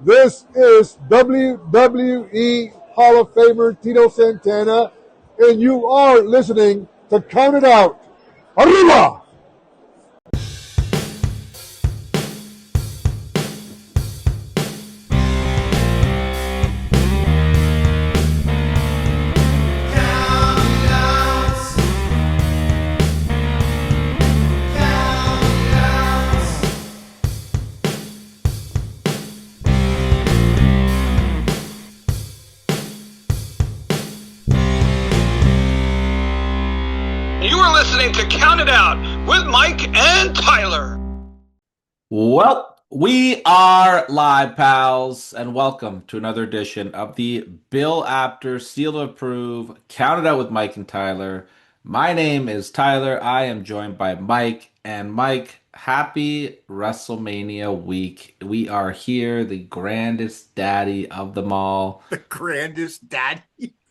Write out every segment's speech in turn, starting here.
This is WWE Hall of Famer Tito Santana, and you are listening to Count It Out. Arriba! Listening to Count It Out with Mike and Tyler. Well, we are live, pals, and welcome to another edition of the Bill Apter Seal to Approve Count It Out with Mike and Tyler. My name is Tyler. I am joined by Mike. And Mike, happy WrestleMania week. We are here, the grandest daddy of them all. The grandest daddy?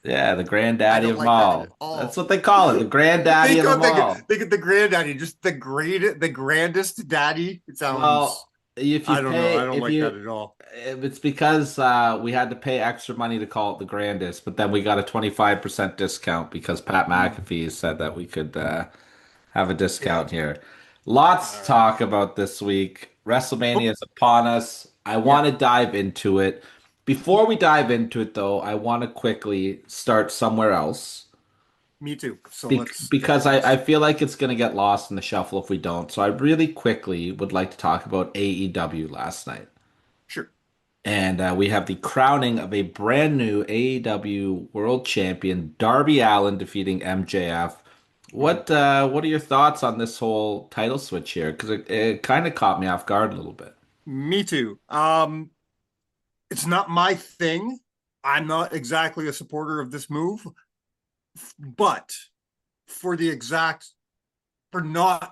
Yeah, the granddaddy of them all. That's what they call it, the granddaddy of them all. Think of the granddaddy, just the grandest daddy. It sounds. Well, if you I don't know. I don't like that at all. It's because we had to pay extra money to call it the grandest, but then we got a 25% discount because Pat McAfee said that we could have a discount here. Lots to talk about this week. WrestleMania is upon us. I want to dive into it. Before we dive into it, though, I want to quickly start somewhere else. Me too. So because I feel like it's going to get lost in the shuffle if we don't. So I really quickly would like to talk about AEW last night. Sure. And we have the crowning of a brand new AEW World Champion, Darby Allin, defeating MJF. What are your thoughts on this whole title switch here? Because it kind of caught me off guard a little bit. Me too. It's not my thing. I'm not exactly a supporter of this move, but for not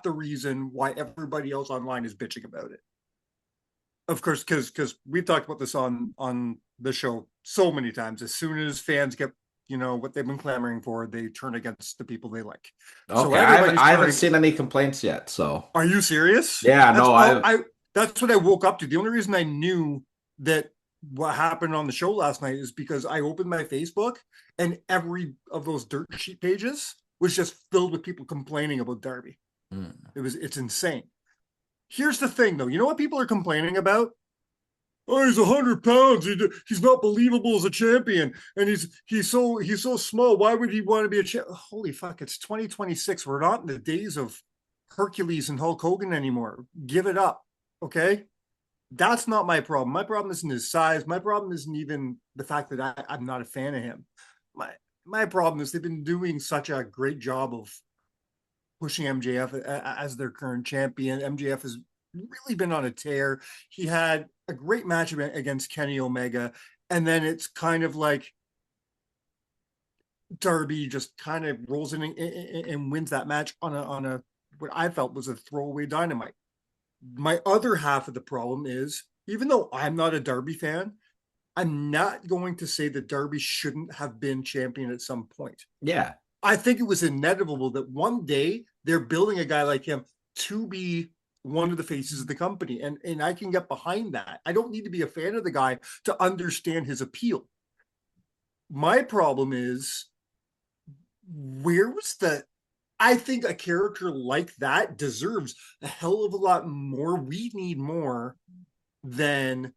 the reason why everybody else online is bitching about it. Of course, because we've talked about this on the show so many times. As soon as fans get what they've been clamoring for, they turn against the people they like. Okay, so I haven't seen any complaints yet. So are you serious? Yeah, that's what I woke up to. The only reason I knew that what happened on the show last night is because I opened my Facebook and every of those dirt sheet pages was just filled with people complaining about Darby. It's insane. Here's the thing though. You know what people are complaining about? Oh, he's 100 pounds. He's not believable as a champion. And he's so small. Why would he want to be a champion? Holy fuck. It's 2026. We're not in the days of Hercules and Hulk Hogan anymore. Give it up. Okay. That's not my problem. My problem isn't his size. My problem isn't even the fact that I'm not a fan of him. My problem is they've been doing such a great job of pushing MJF as their current champion. MJF has really been on a tear. He had a great match against Kenny Omega, and then it's kind of like Darby just kind of rolls in and wins that match on a what I felt was a throwaway Dynamite. My other half of the problem is, even though I'm not a Darby fan, I'm not going to say that Darby shouldn't have been champion at some point. Yeah. I think it was inevitable that one day they're building a guy like him to be one of the faces of the company. And I can get behind that. I don't need to be a fan of the guy to understand his appeal. My problem is, where was I think a character like that deserves a hell of a lot more. We need more than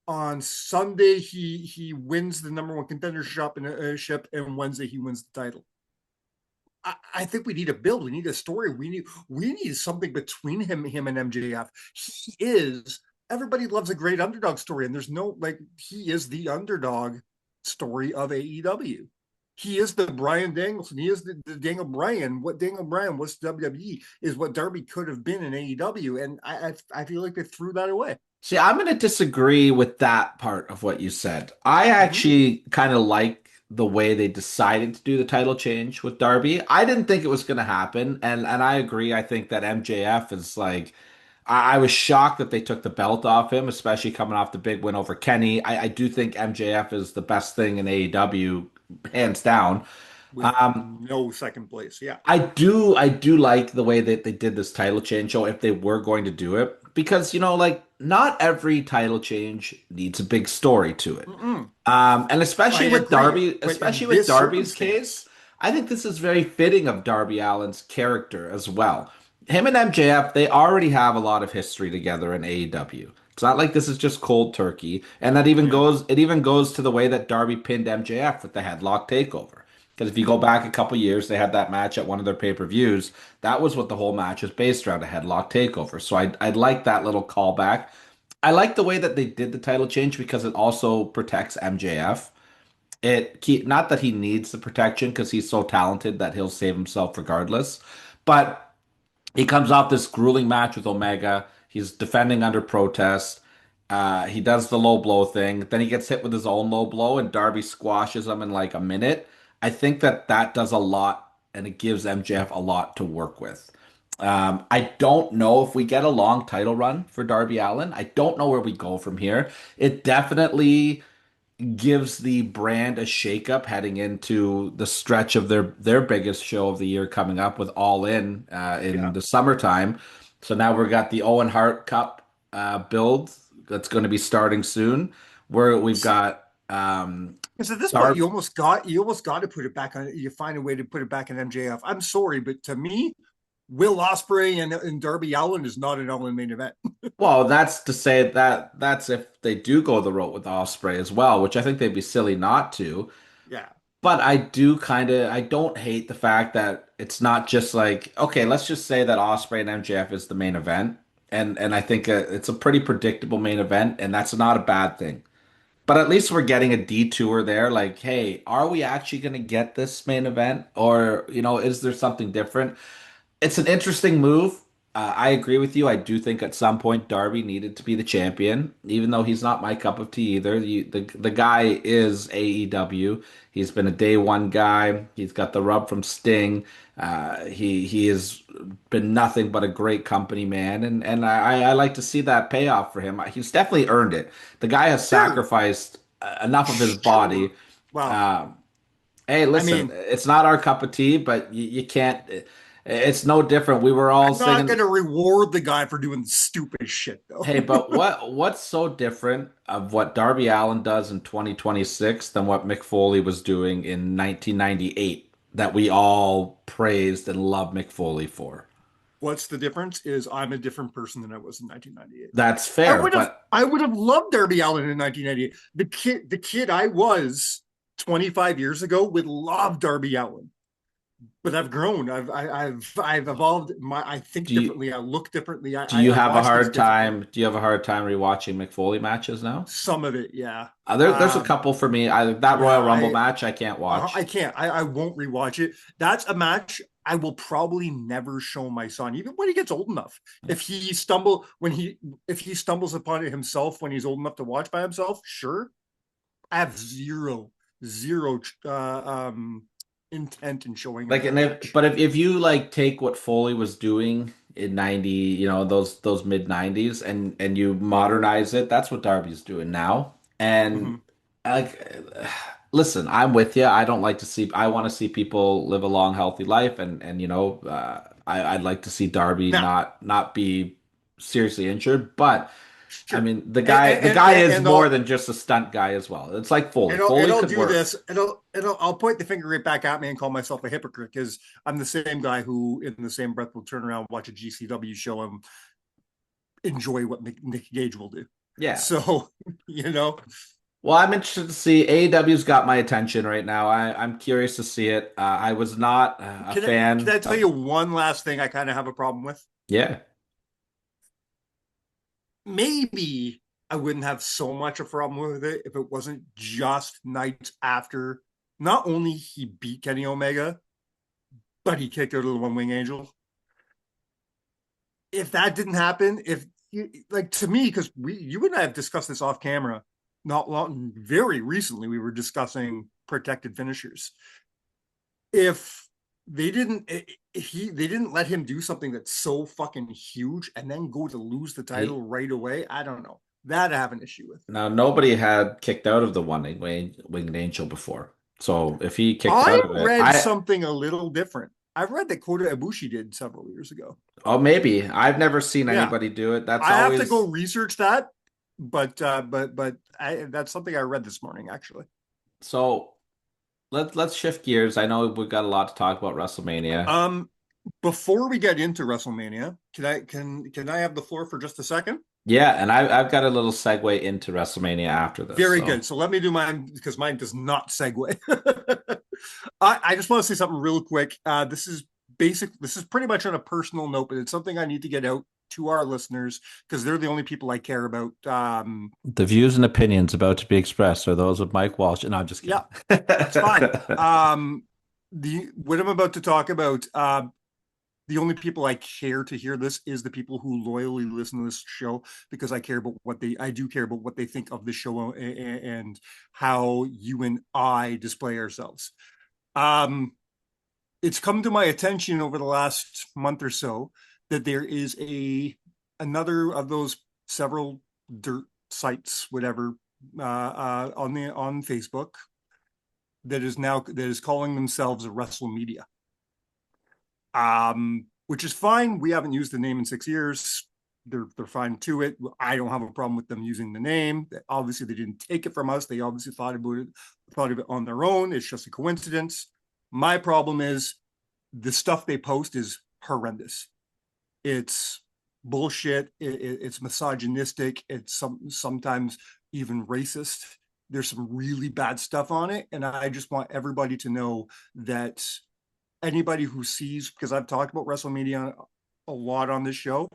on Sunday he wins the number one contendership and Wednesday he wins the title. I think we need a build. We need a story. We need something between him and MJF. He is, everybody loves a great underdog story, and there's no, he is the underdog story of AEW. He is the Bryan Danielson. He is the Daniel Bryan. What Daniel Bryan was to WWE is what Darby could have been in AEW. And I feel like they threw that away. See, I'm going to disagree with that part of what you said. I actually kind of like the way they decided to do the title change with Darby. I didn't think it was going to happen. And I agree. I think that MJF is I was shocked that they took the belt off him, especially coming off the big win over Kenny. I do think MJF is the best thing in AEW, hands down. With no second place. Yeah. I do like the way that they did this title change. So if they were going to do it, because like not every title change needs a big story to it. Mm-mm. And I especially with agree, Darby, but especially in with this Darby's circumstance, case, I think this is very fitting of Darby Allin's character as well. Him and MJF, they already have a lot of history together in AEW. It's not like this is just cold turkey, and yeah, it even goes to the way that Darby pinned MJF with the headlock takeover. Because if you go back a couple years, they had that match at one of their pay-per-views. That was what the whole match was based around, a headlock takeover. So I'd like that little callback. I like the way that they did the title change because it also protects MJF. Not that he needs the protection because he's so talented that he'll save himself regardless, but he comes off this grueling match with Omega. He's defending under protest. He does the low blow thing. Then he gets hit with his own low blow, and Darby squashes him in like a minute. I think that does a lot, and it gives MJF a lot to work with. I don't know if we get a long title run for Darby Allin. I don't know where we go from here. It definitely gives the brand a shakeup heading into the stretch of their biggest show of the year coming up with All in yeah. the summertime. So now we've got the Owen Hart Cup build that's going to be starting soon, where we've got Because at this point, Darby. you almost got to put it back on. You find a way to put it back in MJF. I'm sorry, but to me, Will Ospreay and Darby Allin is not an Allin main event. Well, that's to say that that's if they do go the route with Osprey as well, which I think they'd be silly not to. Yeah, But I don't hate the fact that it's not just like, okay, let's just say that Osprey and MJF is the main event. And I think it's a pretty predictable main event, and that's not a bad thing. But at least we're getting a detour there. Like, hey, are we actually going to get this main event? Or, is there something different? It's an interesting move. I agree with you. I do think at some point Darby needed to be the champion, even though he's not my cup of tea either. The guy is AEW. He's been a day one guy. He's got the rub from Sting. He has been nothing but a great company man, and I like to see that payoff for him. He's definitely earned it. The guy has sure, sacrificed enough of his body. sure. Well, Um, Hey, I listen, mean, it's not our cup of tea, but you can't. It's no different. We were all I'm not going singing. to reward the guy for doing stupid shit, though. Hey, but what's so different of what Darby Allin does in 2026 than what Mick Foley was doing in 1998 that we all praised and loved Mick Foley for? What's the difference? Is I'm a different person than I was in 1998. That's fair, but I would have loved Darby Allin in 1998. The kid I was 25 years ago would love Darby Allin. But I've grown. I've evolved. I think do you differently. I look differently. do you I have a watch things hard differently. time? Do you have a hard time rewatching Mick Foley matches now? Some of it, yeah. There's a couple for me. That Yeah. Royal Rumble match I can't I watch. can't. I won't rewatch it. That's a match I will probably never show my son, even when he gets old enough. If he stumbles upon it himself when he's old enough to watch by himself, sure. I have zero intent in showing him Like, that match. but if you like take what Foley was doing in 90, those mid 90s and you modernize it, that's what Darby's doing now. And Mhm. like listen, I'm with you. I want to see people live a long healthy life and I'd like to see Darby Now, not be seriously injured, but I sure, mean, the guy is and more than just a stunt guy as well. It's like Foley. and Foley I'll could do work. this, I'll point the finger right back at me and call myself a hypocrite because I'm the same guy who, in the same breath, will turn around, watch a GCW show, and enjoy what Nick Gage will do. Yeah. So, you know, Well, I'm interested to see. AEW's got my attention right now. I'm curious to see it. I was not a can fan I tell of. you one last thing I kind of have a problem with? Yeah, Maybe I wouldn't have so much a problem with it if it wasn't just nights after not only he beat Kenny Omega, but he kicked out of the One Wing Angel. If that didn't happen, if like to me, because you and I have discussed this off camera, not long, very recently, we were discussing protected finishers. If they didn't, they didn't let him do something that's so fucking huge and then go to lose the title he, right away. I don't know. That I have an issue with. now nobody had kicked out of the winged angel before. So if he kicked I out of it, read I something a little different. I've read that Kota Ibushi did several years ago. Oh, maybe. I've never seen Yeah, anybody do it. That's I have to go always research that, but that's something I read this morning actually. so. Let's shift gears. I know we've got a lot to talk about WrestleMania. Um, Before we get into WrestleMania, can I have the floor for just a second? Yeah, and I've got a little segue into WrestleMania after this. Very So good. So let me do mine because mine does not segue. I just want to say something real quick. This is basic. This is pretty much on a personal note, but it's something I need to get out to our listeners because they're the only people I care about. the views and opinions about to be expressed are those of Mike Walsh. And no, I'm just kidding. Yeah, that's fine. The what I'm about to talk about, the only people I care to hear this is the people who loyally listen to this show because I do care about what they think of the show and how you and I display ourselves. Um, it's come to my attention over the last month or so that there is another of those several dirt sites, whatever, on Facebook that is calling themselves a WrestleMedia. Which is fine. We haven't used the name in 6 years. They're fine to it. I don't have a problem with them using the name. Obviously, they didn't take it from us. They obviously thought of it on their own. It's just a coincidence. My problem is the stuff they post is horrendous. It's bullshit. It's misogynistic. It's sometimes even racist. There's some really bad stuff on it, and I just want everybody to know that anybody who sees, because I've talked about WrestleMania a lot on this show,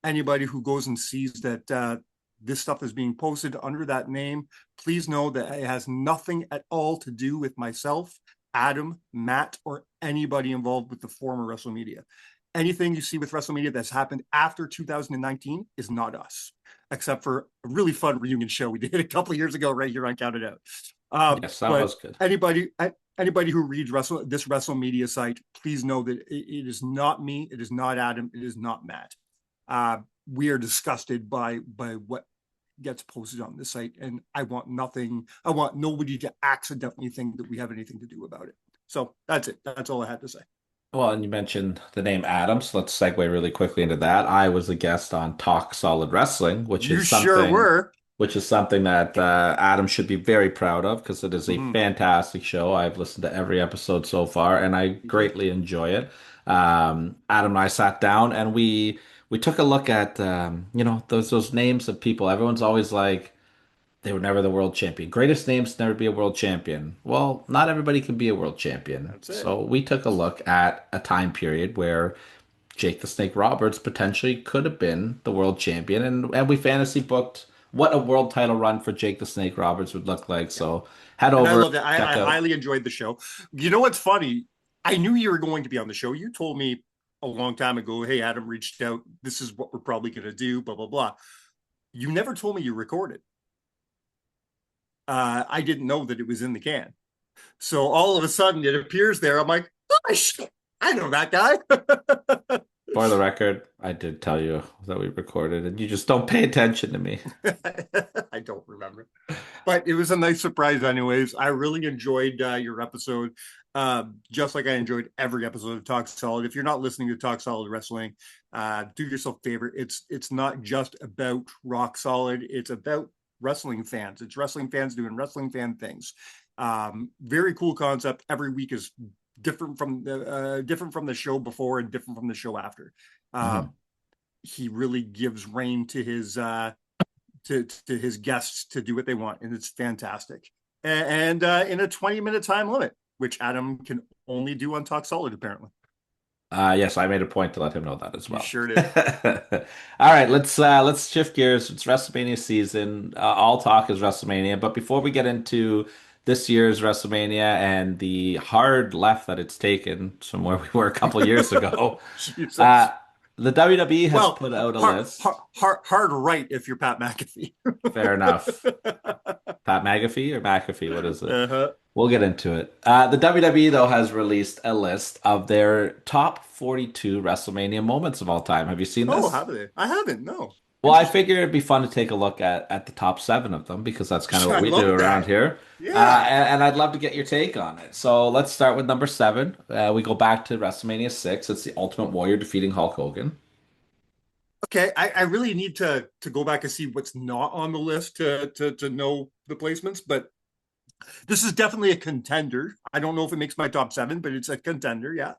anybody who goes and sees that this stuff is being posted under that name, please know that it has nothing at all to do with myself, Adam, Matt, or anybody involved with the former WrestleMania. Anything you see with WrestleMania that's happened after 2019 is not us, except for a really fun reunion show we did a couple of years ago right here on Count It Out. yes, that But was good. anybody who reads this WrestleMedia site, please know that it is not me, it is not Adam, it is not Matt. We are disgusted by what gets posted on this site, and I want nobody to accidentally think that we have anything to do about it. So that's it. That's all I had to say. Well, and you mentioned the name Adams. Let's segue really quickly into that. I was a guest on Talk Solid Wrestling, You sure were. which is something that Adam should be very proud of because it is a Mhm. fantastic show. I've listened to every episode so far, and I greatly enjoy it. Adam and I sat down and we took a look at those names of people. Everyone's always like they were never the world champion. Greatest names to never be a world champion. Well, not everybody can be a world champion. That's it. So we took a look at a time period where Jake the Snake Roberts potentially could have been the world champion, and we fantasy booked what a world title run for Jake the Snake Roberts would look like. Yeah. So head And I over, love that. check I out. highly enjoyed the show. You know what's funny? I knew you were going to be on the show. You told me a long time ago, hey, Adam reached out. This is what we're probably going to do, blah, blah, blah. You never told me you recorded. I didn't know that it was in the can. So all of a sudden it appears there. I'm like, gosh, I know that guy. For the record, I did tell you that we recorded, and you just don't pay attention to me. I don't remember. But it was a nice surprise anyways. I really enjoyed your episode. Just like I enjoyed every episode of Talk Solid. If you're not listening to Talk Solid Wrestling, do yourself a favor. It's not just about Rock Solid. It's about wrestling fans. It's wrestling fans doing wrestling fan things. Very cool concept. Every week is different from the show before and different from the show after. He really gives reign to his to his guests to do what they want, and it's fantastic. And in a 20-minute time limit, which Adam can only do on Talk Solid, apparently. Yes, I made a point to let him know that as You well. sure did. All right, let's shift gears. It's WrestleMania season. All talk is WrestleMania. But before we get into this year's WrestleMania and the hard left that it's taken from where we were a couple years ago, Jesus. the WWE has Well, put out a hard, list. hard right if you're Pat McAfee. Fair enough. Pat McAfee or McAfee? What is it? Uh-huh. We'll get into it. The WWE, though, has released a list of their top 42 WrestleMania moments of all time. Have you seen Oh, this? have they? I haven't. No. Well, I figured it'd be fun to take a look at the top 7 of them because that's kind of what I we do love around that. here. Yeah. And I'd love to get your take on it. So let's start with number 7. We go back to WrestleMania 6. It's the Ultimate Warrior defeating Hulk Hogan. Okay, I really need to go back and see what's not on the list to know the placements, but this is definitely a contender. I don't know if it makes my top 7, but it's a contender. Yeah,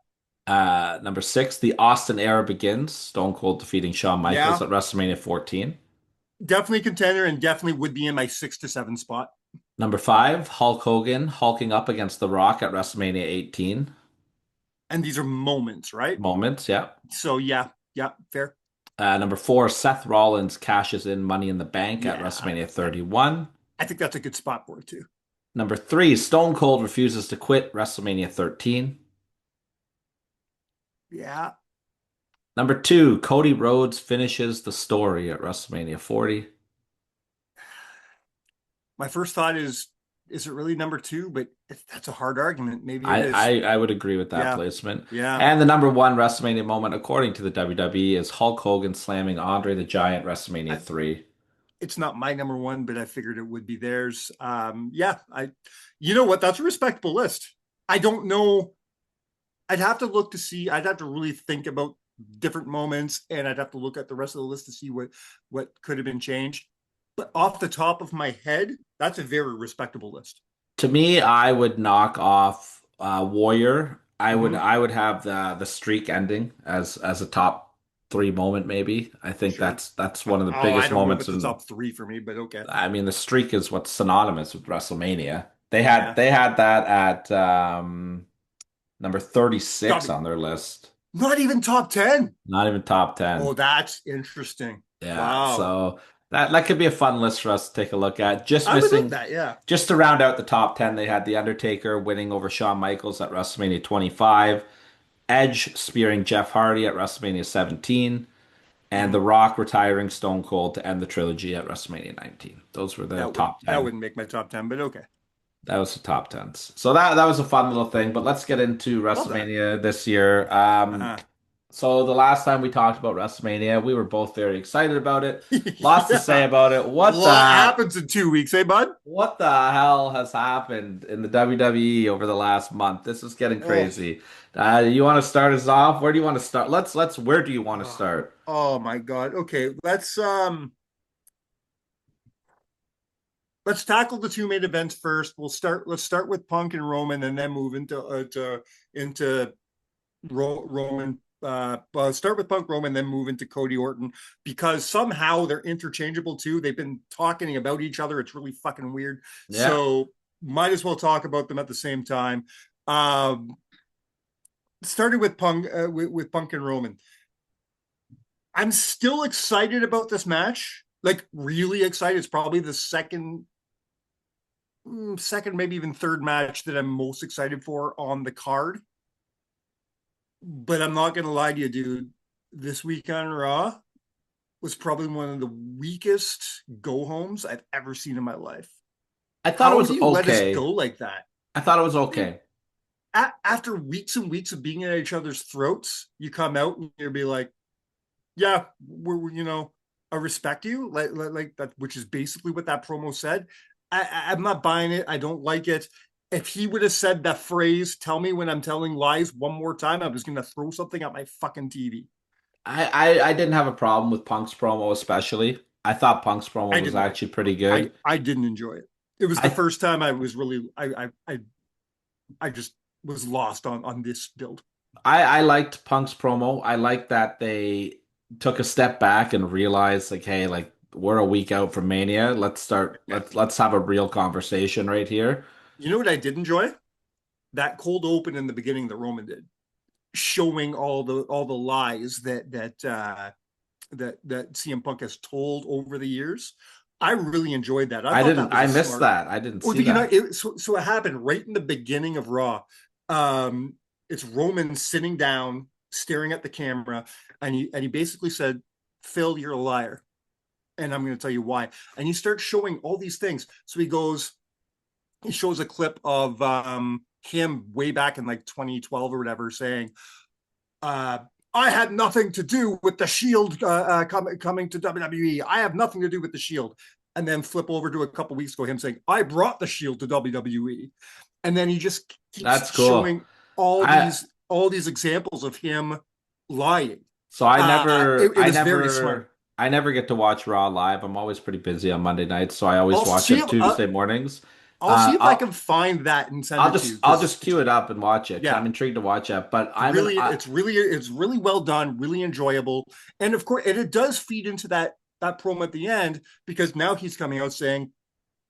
Number 6, the Austin era begins. Stone Cold defeating Shawn Michaels yeah, at WrestleMania 14. definitely contender, and definitely would be in my 6 to 7 spot. Number 5, Hulk Hogan hulking up against The Rock at WrestleMania 18. And these are moments, right? Moments, yeah. So yeah, yeah, fair. Number 4, Seth Rollins cashes in Money in the Bank at Yeah, WrestleMania 31. I think that's a good spot for it too. Number 3, Stone Cold refuses to quit WrestleMania 13. Yeah, Number 2, Cody Rhodes finishes the story at WrestleMania 40. my first thought is it really number 2? But that's a hard argument. Maybe it I, is. I, I would agree with that Yeah, placement. yeah. And the number 1 WrestleMania moment, according to the WWE, is Hulk Hogan slamming Andre the Giant WrestleMania I, 3. it's not my number 1, but I figured it would be theirs. Yeah, you know what? That's a respectable list. I don't know. I'd have to look to see. I'd have to really think about different moments, and I'd have to look at the rest of the list to see what could have been changed. But off the top of my head, that's a very respectable list. To me, I would knock off Warrior. I would Mm-hmm. I would have the streak ending as a top 3 moment maybe. I think Sure. that's one of the Oh, I biggest don't know if moments it's the in. top 3 for me, but okay. I mean, the streak is what's synonymous with WrestleMania. They had Yeah. they had that at number Not, 36 on their list. not even top 10. Not even top Oh, 10. that's interesting. Yeah, Wow. so that could be a fun list for us to take a look at. Just I would love missing, that. Yeah. just to round out the top 10, they had The Undertaker winning over Shawn Michaels at WrestleMania 25, Edge spearing Jeff Hardy at WrestleMania 17, and The Mhm. Rock retiring Stone Cold to end the trilogy at WrestleMania 19. Those were the top That 10. wouldn't make my top 10, but okay. That was the top 10s. So that was a fun little thing, but let's get into Love that. WrestleMania this year. Uh-huh. So the last time we talked about WrestleMania, we were both very excited about it. Lots to say Yeah. about it. A lot happens in 2 weeks, eh, bud? What the hell has happened in the WWE over the last month? This is getting Oh, crazy. You want to start us off? Where do you want to start? Let's where do you want to oh, start? oh my God. Okay, let's tackle the 2 main events first. Let's start with Punk and Roman, and then move into Roman. Start with Punk Roman, then move into Cody Orton, because somehow they're interchangeable too. They've been talking about each other. It's really fucking weird. Yeah. So might as well talk about them at the same time. Starting with Punk with Punk and Roman. I'm still excited about this match. Like really excited. It's probably the second, maybe even third match that I'm most excited for on the card. But I'm not gonna lie to you, dude. This week on Raw was probably one of the weakest go homes I've ever seen in my life. I thought it How was do you let us okay. go like that? I thought it was okay. After weeks and weeks of being at each other's throats, you come out and you'll be like, "Yeah, I respect you," like that, which is basically what that promo said. I'm not buying it. I don't like it. If he would have said that phrase, "Tell me when I'm telling lies," one more time, I was going to throw something at my fucking TV. I didn't have a problem with Punk's promo, especially. I thought Punk's promo I was didn't. actually pretty good. I didn't enjoy it. It was the I first time I was really. I just was lost on this build. I liked Punk's promo. I liked that they took a step back and realized like, hey, like we're a week out from Mania. Let's start. Yeah. Let's have a real conversation right here. You know what I did enjoy? That cold open in the beginning that Roman did, showing all the lies that CM Punk has told over the years. I really enjoyed that. I I thought that didn't. was I a missed smart. that. I didn't Oh, see did you know? that. So it happened right in the beginning of Raw. It's Roman sitting down, staring at the camera, and he basically said, "Phil, you're a liar," and I'm going to tell you why. And he starts showing all these things. So he shows a clip of him way back in like 2012 or whatever, saying, I had nothing to do with the Shield coming to WWE. I have nothing to do with the Shield. And then flip over to a couple weeks ago, him saying, I brought the Shield to WWE. And then he just keeps That's cool. showing all I these examples of him lying. so It was very smart. I never get to watch Raw live. I'm always pretty busy on Monday nights, so I always I'll watch see it if Tuesday mornings. I'll see if I I'll can find that and send it to you. I'll just queue it up and watch it because Yeah, I'm intrigued to watch it. But it's really well done, really enjoyable, and of course, and it does feed into that promo at the end because now he's coming out saying,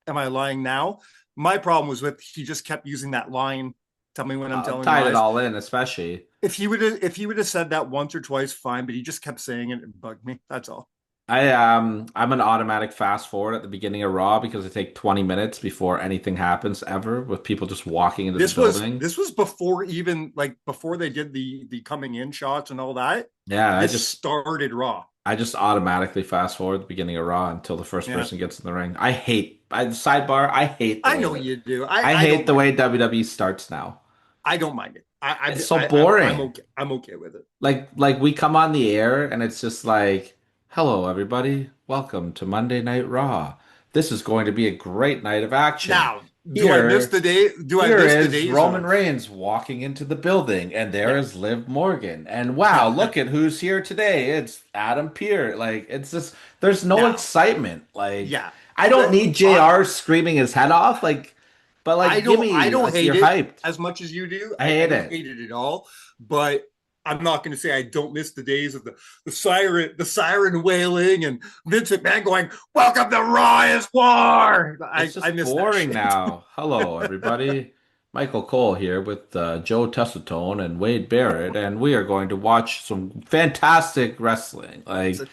"Am I lying now?" My problem was with he just kept using that line. Tell me when I'm telling tied it lies. all in, especially. If he would have said that once or twice, fine. But he just kept saying it and bugged me. That's all. I'm an automatic fast forward at the beginning of Raw because it take 20 minutes before anything happens ever with people just walking into the building. This was before even like before they did the coming in shots and all that. Yeah, This started Raw. I just automatically fast forward the beginning of Raw until the first Yeah, person gets in the ring. Sidebar, I hate the I way know that you do. I I hate don't the mind way it. WWE starts now. I don't mind it. It's so I'm boring. okay. I'm okay with it. Like we come on the air and it's just like, "Hello everybody. Welcome to Monday Night Raw. This is going to be a great night of action." Now, do I miss Here the day? Do I Here miss the is days Roman of? Reigns walking into the building, and there Yeah, is Liv Morgan. And wow, look at who's here today. It's Adam Pearce. Like, it's just, there's no now, excitement. Like, yeah. I don't need JR screaming his head off. Like, but like, give I me, don't like, you're hate it hyped. as much as you do. I I hate don't it. hate it at all. But I'm not going to say I don't miss the days of the siren wailing and Vince McMahon going, "Welcome to Raw is War." It's I just miss that boring shit. now. Hello, everybody. Michael Cole here with Joe Tessitone and Wade Barrett, and we are going to watch some fantastic wrestling. Like,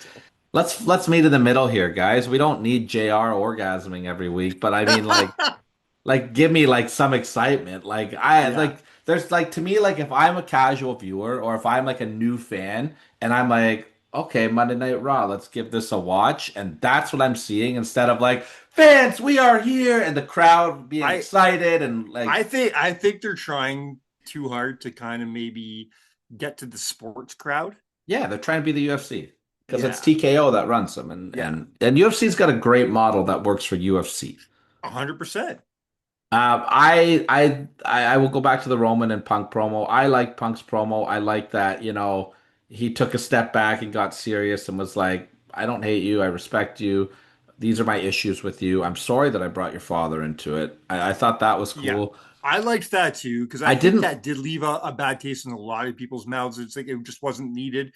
let's meet in the middle here, guys. We don't need JR orgasming every week, but I mean, like give me like some excitement. Like I Yeah. like there's like to me like if I'm a casual viewer or if I'm like a new fan and I'm like, okay, Monday Night Raw, let's give this a watch, and that's what I'm seeing instead of like, fans, we are here, and the crowd being I excited and like, I think they're trying too hard to kind of maybe get to the sports crowd. yeah, they're trying to be the UFC because it's Yeah. TKO that runs them, and Yeah. UFC's got a great model that works for UFC. 100%. I will go back to the Roman and Punk promo. I like Punk's promo. I like that, he took a step back and got serious and was like, I don't hate you. I respect you. These are my issues with you. I'm sorry that I brought your father into it. I thought that was Yeah. cool. I liked that too because I I think didn't that did leave a bad taste in a lot of people's mouths. It's like it just wasn't needed,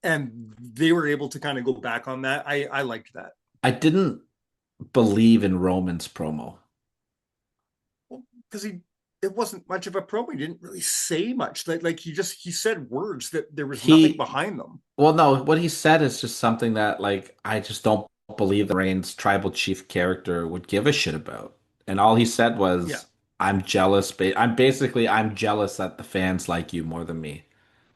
and they were able to kind of go back on that. I liked that. I didn't believe in Roman's promo. Well, because it wasn't much of a promo. He didn't really say much. Like he said words that there was nothing He behind them. Well, no, what he said is just something that like I just don't believe the Reigns tribal chief character would give a shit about. And all he said Yeah, was, "I'm jealous. I'm jealous that the fans like you more than me,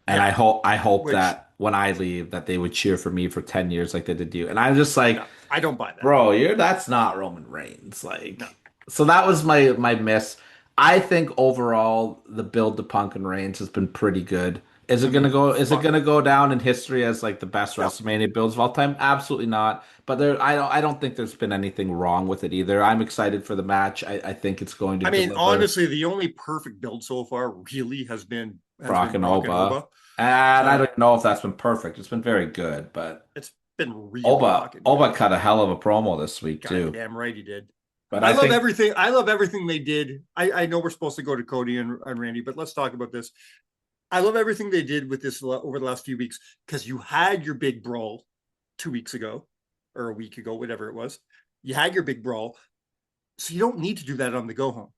and yeah. I hope Which that when I leave, that they would cheer for me for 10 years like they did you." And I'm just like, no, I don't buy that. bro, that's not Roman Reigns. No, Like, so that was my miss. I think overall the build to Punk and Reigns has been pretty good. Is it I mean, gonna go? Is it fuck gonna go down in history as like the best no. WrestleMania builds of all time? Absolutely not. But I don't think there's been anything wrong with it either. I'm excited for the match. I think it's going to I mean, deliver. honestly, the only perfect build so far really has been Brock and Brock and Oba, Oba. and I Uh, don't know if that's been perfect. It's been very good, but it's been really Oba fucking Oba good. cut a hell of a promo this week too. Goddamn right he did. But I think I love everything they did. I know we're supposed to go to Cody and Randy, but let's talk about this. I love everything they did with this over the last few weeks because you had your big brawl 2 weeks ago or a week ago, whatever it was. You had your big brawl, so you don't need to do that on the go home.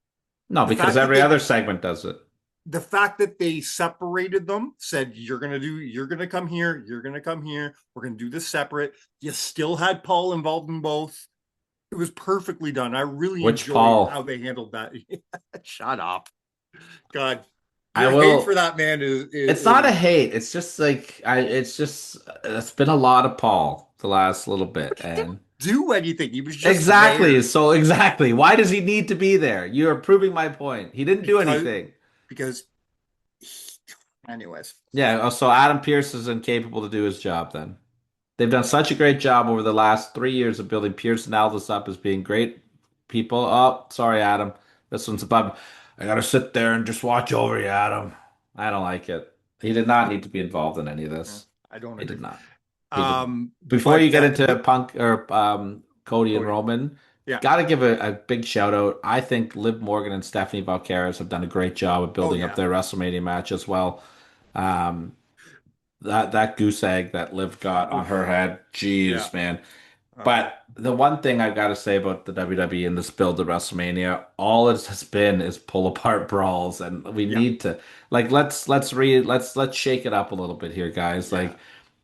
no, The because fact that every other segment does it. they separated them, said you're gonna come here, you're gonna come here. We're gonna do this separate. You still had Paul involved in both. It was perfectly done. I really Which enjoyed how Paul? they handled that. Shut up. God, I your hate for will. that man It's not a is hate. It's just like it's just it's been a lot of Paul the last little bit, he didn't and do anything. He was just exactly. there So exactly, why does he need to be there? You are proving my point. He didn't do because anything. because Anyways, Yeah, so Adam Pearce is incapable to do his job then. They've done such a great job over the last 3 years of building Pearce and Aldis up as being great people. Oh, sorry, Adam. This one's about. I gotta sit there and just watch over you, Adam. I don't like it. He did not need to be involved in any of yeah, this. I don't He did agree. not. He did not. Before you But get into but Punk or Cody and Cody, Roman, yeah, gotta give a big shout out. I think Liv Morgan and Stephanie Valkyries have done a great job of oh building up yeah, their WrestleMania match as well. Um, that goose egg that Liv got on her oof, head, yeah, jeez, man. uh-huh. But the one thing I've got to say about the WWE and this build to WrestleMania, all it has been is pull apart brawls, and we Yeah, need to let's shake it up a little bit here, guys. yeah, Like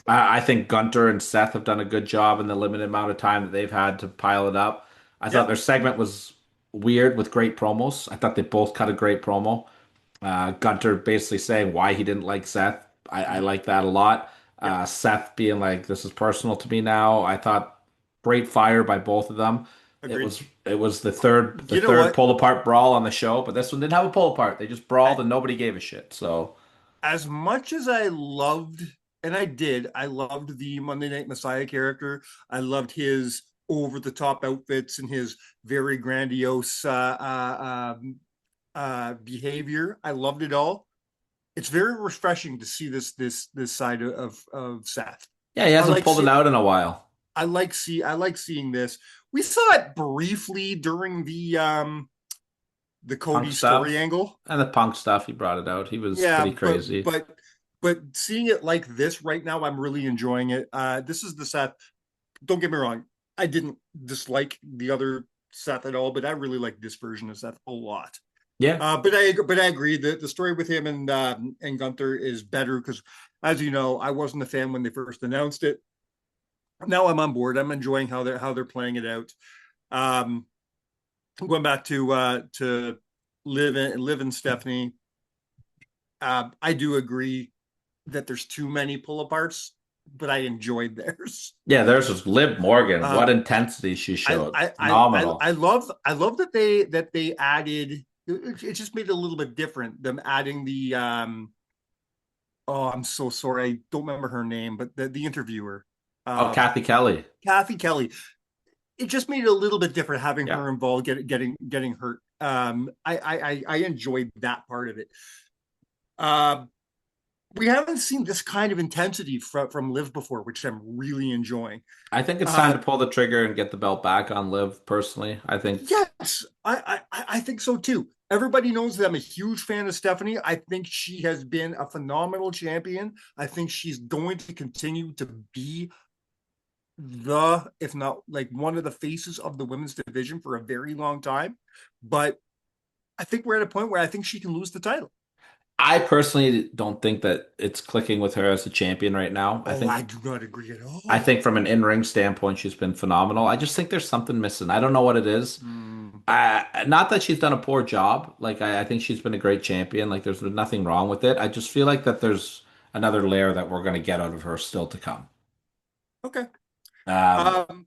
I think Gunter and Seth have done a good job in the limited amount of time that they've had to pile it up. I thought yeah, their segment was weird with great promos. I thought they both cut a great promo. Gunter basically saying why he didn't like Seth. I mhm, like that a lot. yeah, Seth being like, "This is personal to me now." I thought great fire by both of them. agreed. It was the You know third what? pull apart brawl on the show, but this one didn't have a pull apart. They just brawled I, and nobody gave a shit. So as much as I loved, and I loved the Monday Night Messiah character. I loved his over the top outfits and his very grandiose behavior. I loved it all. It's very refreshing to see this side of Seth. yeah, he I hasn't like pulled it see out in a while. I like seeing this. We saw it briefly during the Punk Cody story stuff angle. and the punk stuff, he brought it out. He was Yeah, pretty crazy. but seeing it like this right now, I'm really enjoying it. This is the Seth. Don't get me wrong, I didn't dislike the other Seth at all, but I really like this version of Seth a lot. Yeah, But I agree that the story with him and Gunther is better because, as you know, I wasn't a fan when they first announced it. Now I'm on board. I'm enjoying how they're playing it out. Um, Going back to Liv and Stephanie, I do agree that there's too many pull aparts, but I enjoyed theirs. yeah. There's this Liv Morgan. What Um, intensity she showed. Phenomenal. I love that they added. It just made it a little bit different. Them adding the oh, I'm so sorry, I don't remember her name, but the interviewer, Oh, um, Kathy Kelly. Kathy Kelly. It just made it a little bit different having Yeah. her involved, getting hurt. I enjoyed that part of it. Uh, we haven't seen this kind of intensity from Liv before, which I'm really enjoying. I think it's time Uh, to pull the trigger and get the belt back on Liv, personally. I think, yes, I think so too. Everybody knows that I'm a huge fan of Stephanie. I think she has been a phenomenal champion. I think she's going to continue to be if not like one of the faces of the women's division for a very long time. But I think we're at a point where I think she can lose the title. I personally don't think that it's clicking with her as a champion right now. Oh, I do not agree at I all. think from an in-ring standpoint, she's been phenomenal. I just think there's something missing. I don't know what it is. Mm, Not that she's done a poor job. Like I think she's been a great champion. Like there's nothing wrong with it. I just feel like that there's another layer that we're going to get out of her still to come. okay. Um, Um,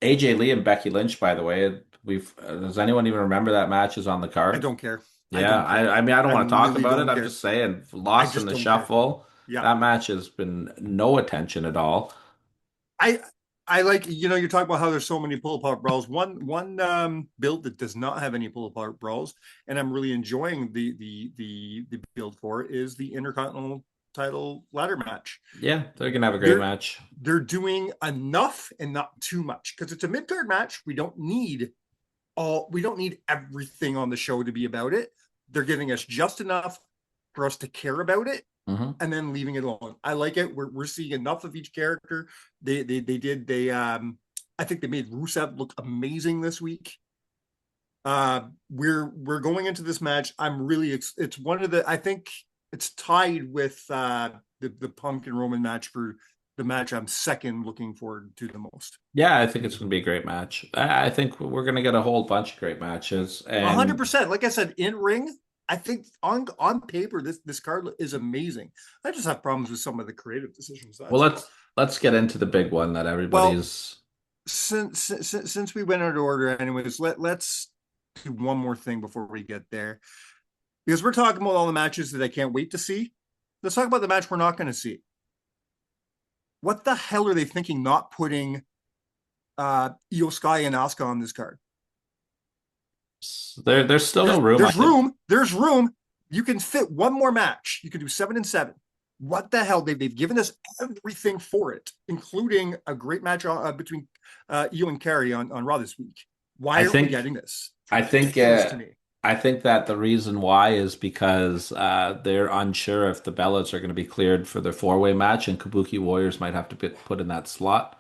AJ Lee and Becky Lynch, by the way, we've does anyone even remember that match is on the I card? don't care. I Yeah, don't care. I mean I don't I want to talk really about it. don't I'm care. just saying, I lost in just the don't care. shuffle. Yeah. That match has been no attention at all. I I like you're talking about how there's so many pull apart brawls. One build that does not have any pull apart brawls, and I'm really enjoying the build for it is the Intercontinental title ladder match. Yeah, they're gonna have a great They're match. they're doing enough and not too much because it's a mid card match. We don't need everything on the show to be about it. They're giving us just enough for us to care about it Hmm. and then leaving it alone. I like it. We're seeing enough of each character. I think they made Rusev look amazing this week. We're going into this match. It's one of the I think it's tied with the Punk and Roman match for the match I'm second looking forward to the most. Yeah, I think it's gonna be a great match. I think we're gonna get a whole bunch of great matches. And 100%. Like I said, in ring, I think on paper this card is amazing. I just have problems with some of the creative decisions. well, That's all. let's get into the big one that Well, everybody's. since we went out of order, anyways, let's do one more thing before we get there because we're talking about all the matches that I can't wait to see. Let's talk about the match we're not going to see. What the hell are they thinking not putting Io Sky and Asuka on this card? There's still no room. There's room. There's room. You can fit one more match. You can do 7 and 7. What the hell? They've given us everything for it, including a great match between Io and Carrie on Raw this week. Why aren't we getting this? I think that the reason why is because they're unsure if the Bellas are going to be cleared for their 4-way match, and Kabuki Warriors might have to be put in that slot.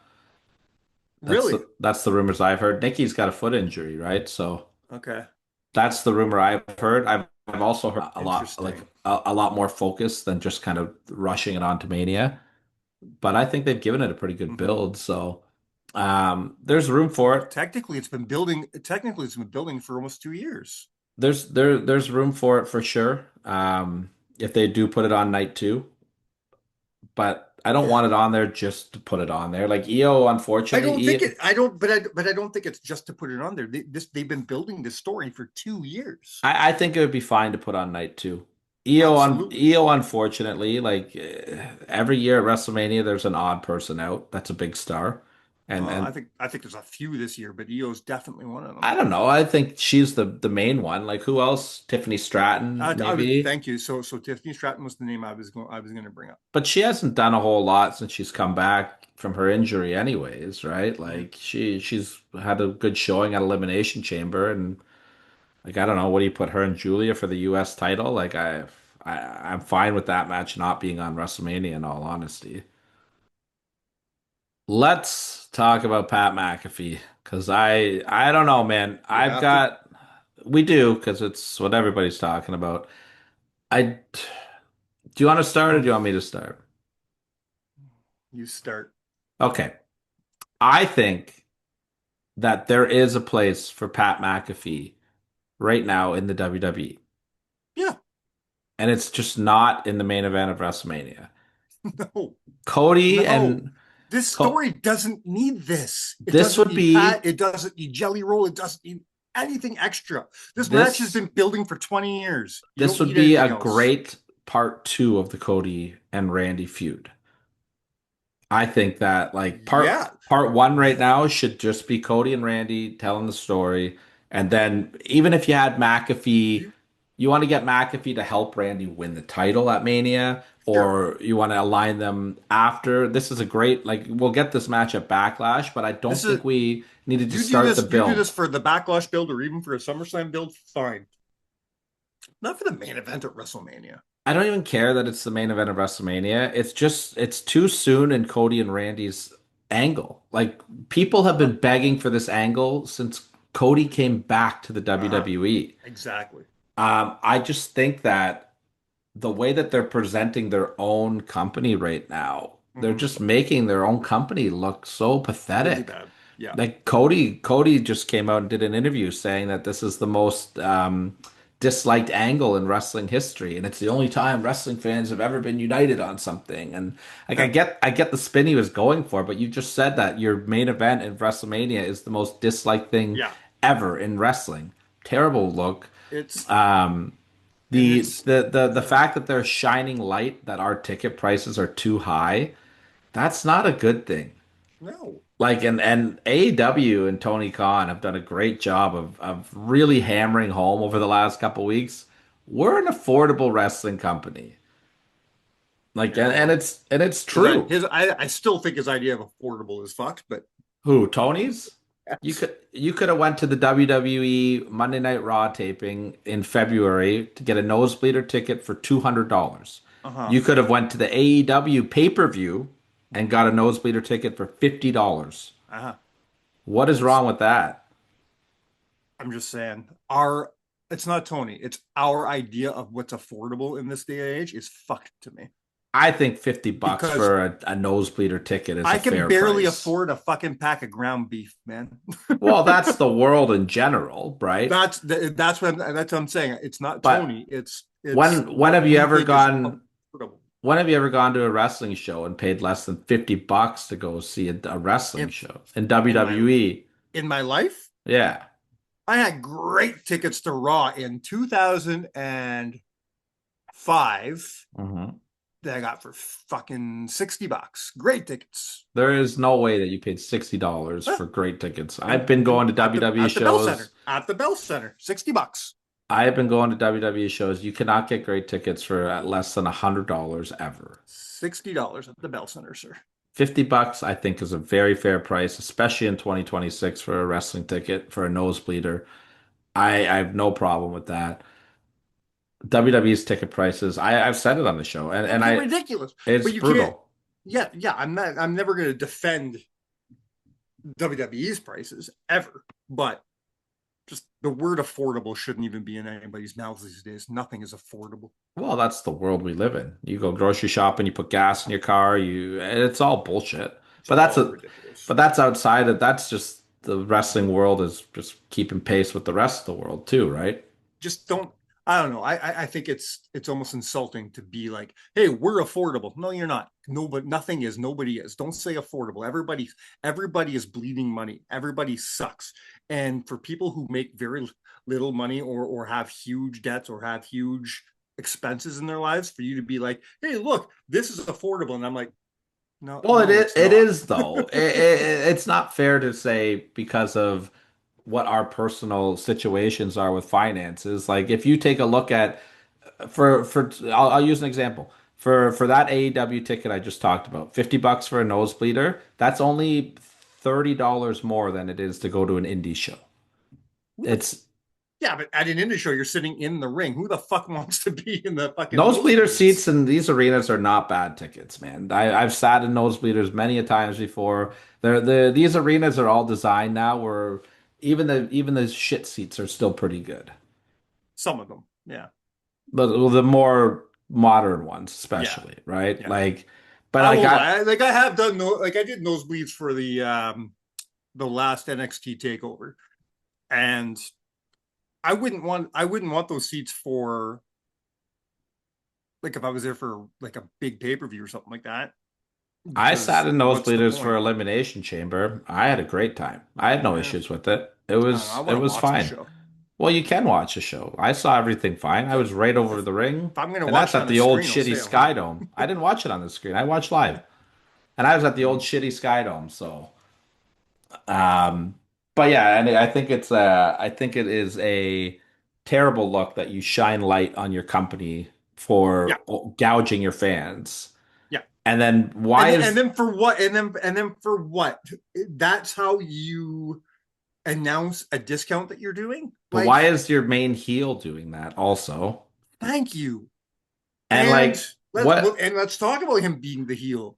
That's the rumors I've heard. Nikki's got a foot injury, right? So okay, that's the rumor I've heard. I've also heard a lot, like a lot more focus than just kind of rushing it onto Mania. But I think they've given it a pretty good build, so there's room for it. Technically, it's been building. Technically, it's been building for almost 2 years. There's room for it for sure. If they do put it on night 2, but I don't want it on there just to put it on there. Like Io, unfortunately, I don't think it's just to put it on there. They've been building this story for 2 years. I think it would be fine to put on night 2. Io, unfortunately, like every year at WrestleMania, there's an odd person out. That's a big star. And I think there's a few this year, but Io's definitely one of them. I don't know. I think she's the main one. Like who else? Tiffany Stratton, maybe. Thank you. So Tiffany Stratton was the name I was going to bring up. But she hasn't done a whole lot since she's come back from her injury, anyways, right? Like she's had a good showing at Elimination Chamber, and like I don't know, what do you put her and Julia for the U.S. title? Like I'm fine with that match not being on WrestleMania. In all honesty. Let's talk about Pat McAfee because I don't know, man. We do because it's what everybody's talking about. Do you want to start or do you want me to start? You start. Okay. I think that there is a place for Pat McAfee right now in the WWE. Yeah. And it's just not in the main event of WrestleMania. No. Cody and this story doesn't need this. It doesn't need Jelly Roll. It doesn't need anything extra. This match has been building for 20 years. This would be a great part 2 of the Cody and Randy feud. I think that like part 1 right now should just be Cody and Randy telling the story. And then even if you had McAfee, you want to get McAfee to help Randy win the title at Mania, or you want to align them after. This is a great, like, we'll get this match at Backlash, but I don't think we needed to start the build. You do this for the Backlash build or even for a SummerSlam build, fine. Not for the main event at WrestleMania. I don't even care that it's the main event of WrestleMania. It's too soon in Cody and Randy's angle. Like, people have been begging for this angle since Cody came back to the WWE. Exactly. I just think that the way that they're presenting their own company right now, they're just making their own company look so pathetic. Really bad. Yeah. Like Cody just came out and did an interview saying that this is the most disliked angle in wrestling history, and it's the only time wrestling fans have ever been united on something. And like I get the spin he was going for, but you just said that your main event in WrestleMania is the most disliked thing ever in wrestling. Terrible look. It's the fact that they're shining light that our ticket prices are too high, that's not a good thing. No. Like and AEW and Tony Khan have done a great job of really hammering home over the last couple weeks. We're an affordable wrestling company. Like and it's true. I still think his idea of affordable is fucked, but who, Tony's? Yes. You could have went to the WWE Monday Night Raw taping in February to get a nosebleeder ticket for $200. You could have went to the AEW pay-per-view and got a nosebleeder ticket for $50. What is wrong with that? I'm just saying, it's not Tony. It's our idea of what's affordable in this day and age is fucked to me. I think $50 for a nosebleeder ticket is a fair price. I can barely afford a fucking pack of ground beef, man. Well, that's the world in general, right? That's what I'm saying. It's not Tony. It's when have you ever gone? When have you ever gone to a wrestling show and paid less than $50 to go see a wrestling show in WWE? In my life? Yeah. I had great tickets to Raw in 2005. that I got for fucking $60. Great tickets. There is no way that you paid $60 Huh. for great tickets. I've been going to WWE At the Bell shows. Center. At the Bell Center. $60. I have been going to WWE shows. You cannot get great tickets for at less than $100 ever. $60 at the Bell Center, sir. $50, I think, is a very fair price, especially in 2026 for a wrestling ticket for a nosebleeder. I have no problem with that. WWE's ticket prices, I've said it on the show, and They're I ridiculous. it's But you can't. brutal. Yeah, yeah. I'm never going to defend WWE's prices ever. But just the word affordable shouldn't even be in anybody's mouth these days. Nothing is affordable. Well, that's the world we live in. You go grocery shopping, you put gas in your car, it's all bullshit. It's But that's all a ridiculous. but that's outside of that's just the wrestling world is just keeping pace with the rest of the world too, right? Just don't. I don't know. I think it's almost insulting to be like, hey, we're affordable. No, you're not. No, but nothing is. Nobody is. Don't say affordable. Everybody is bleeding money. Everybody sucks. And for people who make very little money or have huge debts or have huge expenses in their lives, for you to be like, hey, look, this is affordable, and I'm like, no, Well, no, it's it not. is though. It's not fair to say because of what our personal situations are with finances. Like if you take a look at for I'll use an example. For that AEW ticket I just talked about, $50 for a nosebleeder, that's only $30 more than it is to go to an indie show. It's Yeah, but at an indie show, you're sitting in the ring. Who the fuck wants to be in the fucking nosebleeder nosebleeds? seats in these arenas are not bad tickets, man. I've sat in nosebleeders many a times before. These arenas are all designed now where even the shit seats are still pretty good. Some of them, yeah, The more modern ones, yeah, especially, right? yeah. Like, but I I won't got lie. Like I have done, like I did nosebleeds for the last NXT takeover, and I wouldn't want those seats for like if I was there for like a big pay per view or something like that. I sat Because in what's the nosebleeders for point? Elimination Chamber. I had a great time. I had no Yeah, issues with it. It I don't know. I was it want to was watch the fine. show. Well, you can watch a show. I saw everything fine. I If, was right over if the ring, I'm gonna and watch that's it at on the the old screen, I'll shitty stay at Sky home. Dome. I didn't watch it on the screen. I watched live, and I was at the old Mm. shitty Sky Dome. So, um, but yeah, and I think I think it is a terrible look that you shine light on your company Yeah, for gouging your fans. yeah. And then why And is then for what? And then for what? That's how you announce a discount that you're doing? but Like, why is your main heel doing that also? thank you. And And like what let's talk about him being the heel.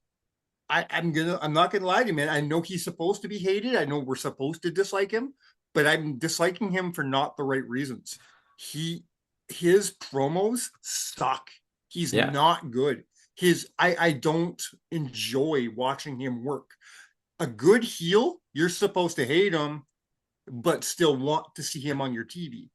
I'm not gonna lie to you, man. I know he's supposed to be hated. I know we're supposed to dislike him, but I'm disliking him for not the right reasons. He his promos suck. He's yeah. not good. I don't enjoy watching him work. A good heel, you're supposed to hate him, but still want to see him on your TV.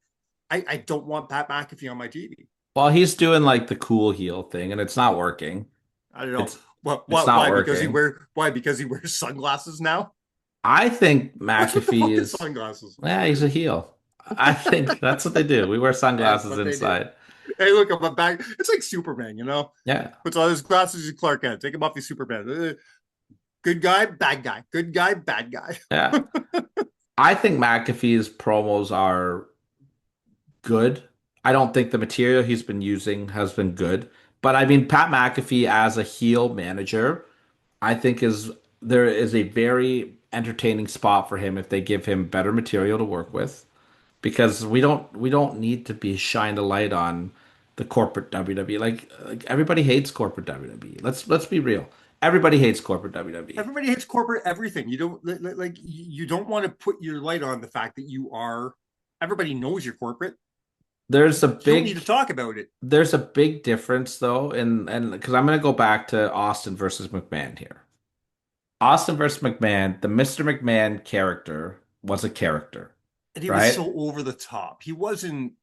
I don't want Pat McAfee on my TV. Well, he's doing like the cool heel thing and it's not working. I don't know. It's it's What not why? Because working. he wears sunglasses now? I think What's with the McAfee fucking is sunglasses? yeah, he's a heel. I think that's what they do. We wear That's sunglasses what they do. inside. Hey, look, I'm back. It's like Superman, you know? Yeah. Puts on his glasses, he's Clark Kent. Take him off, he's Superman. Good guy, bad guy. Good guy, bad guy. Yeah. I think McAfee's promos are good. I don't think the material he's been using has been good. But I mean, Pat McAfee as a heel manager, I think there is a very entertaining spot for him if they give him better material to work with. Because we don't need to be shined a light on the corporate WWE. Like everybody hates corporate WWE. Let's be real. Everybody hates corporate WWE. Everybody hates corporate everything. You don't like you don't want to put your light on the fact that you are everybody knows you're corporate. There's a You don't need to big talk about it. there's a big difference though, and because I'm gonna go back to Austin versus McMahon here. Austin versus McMahon, the Mr. McMahon character was a character, And he was right? so over the top. He wasn't,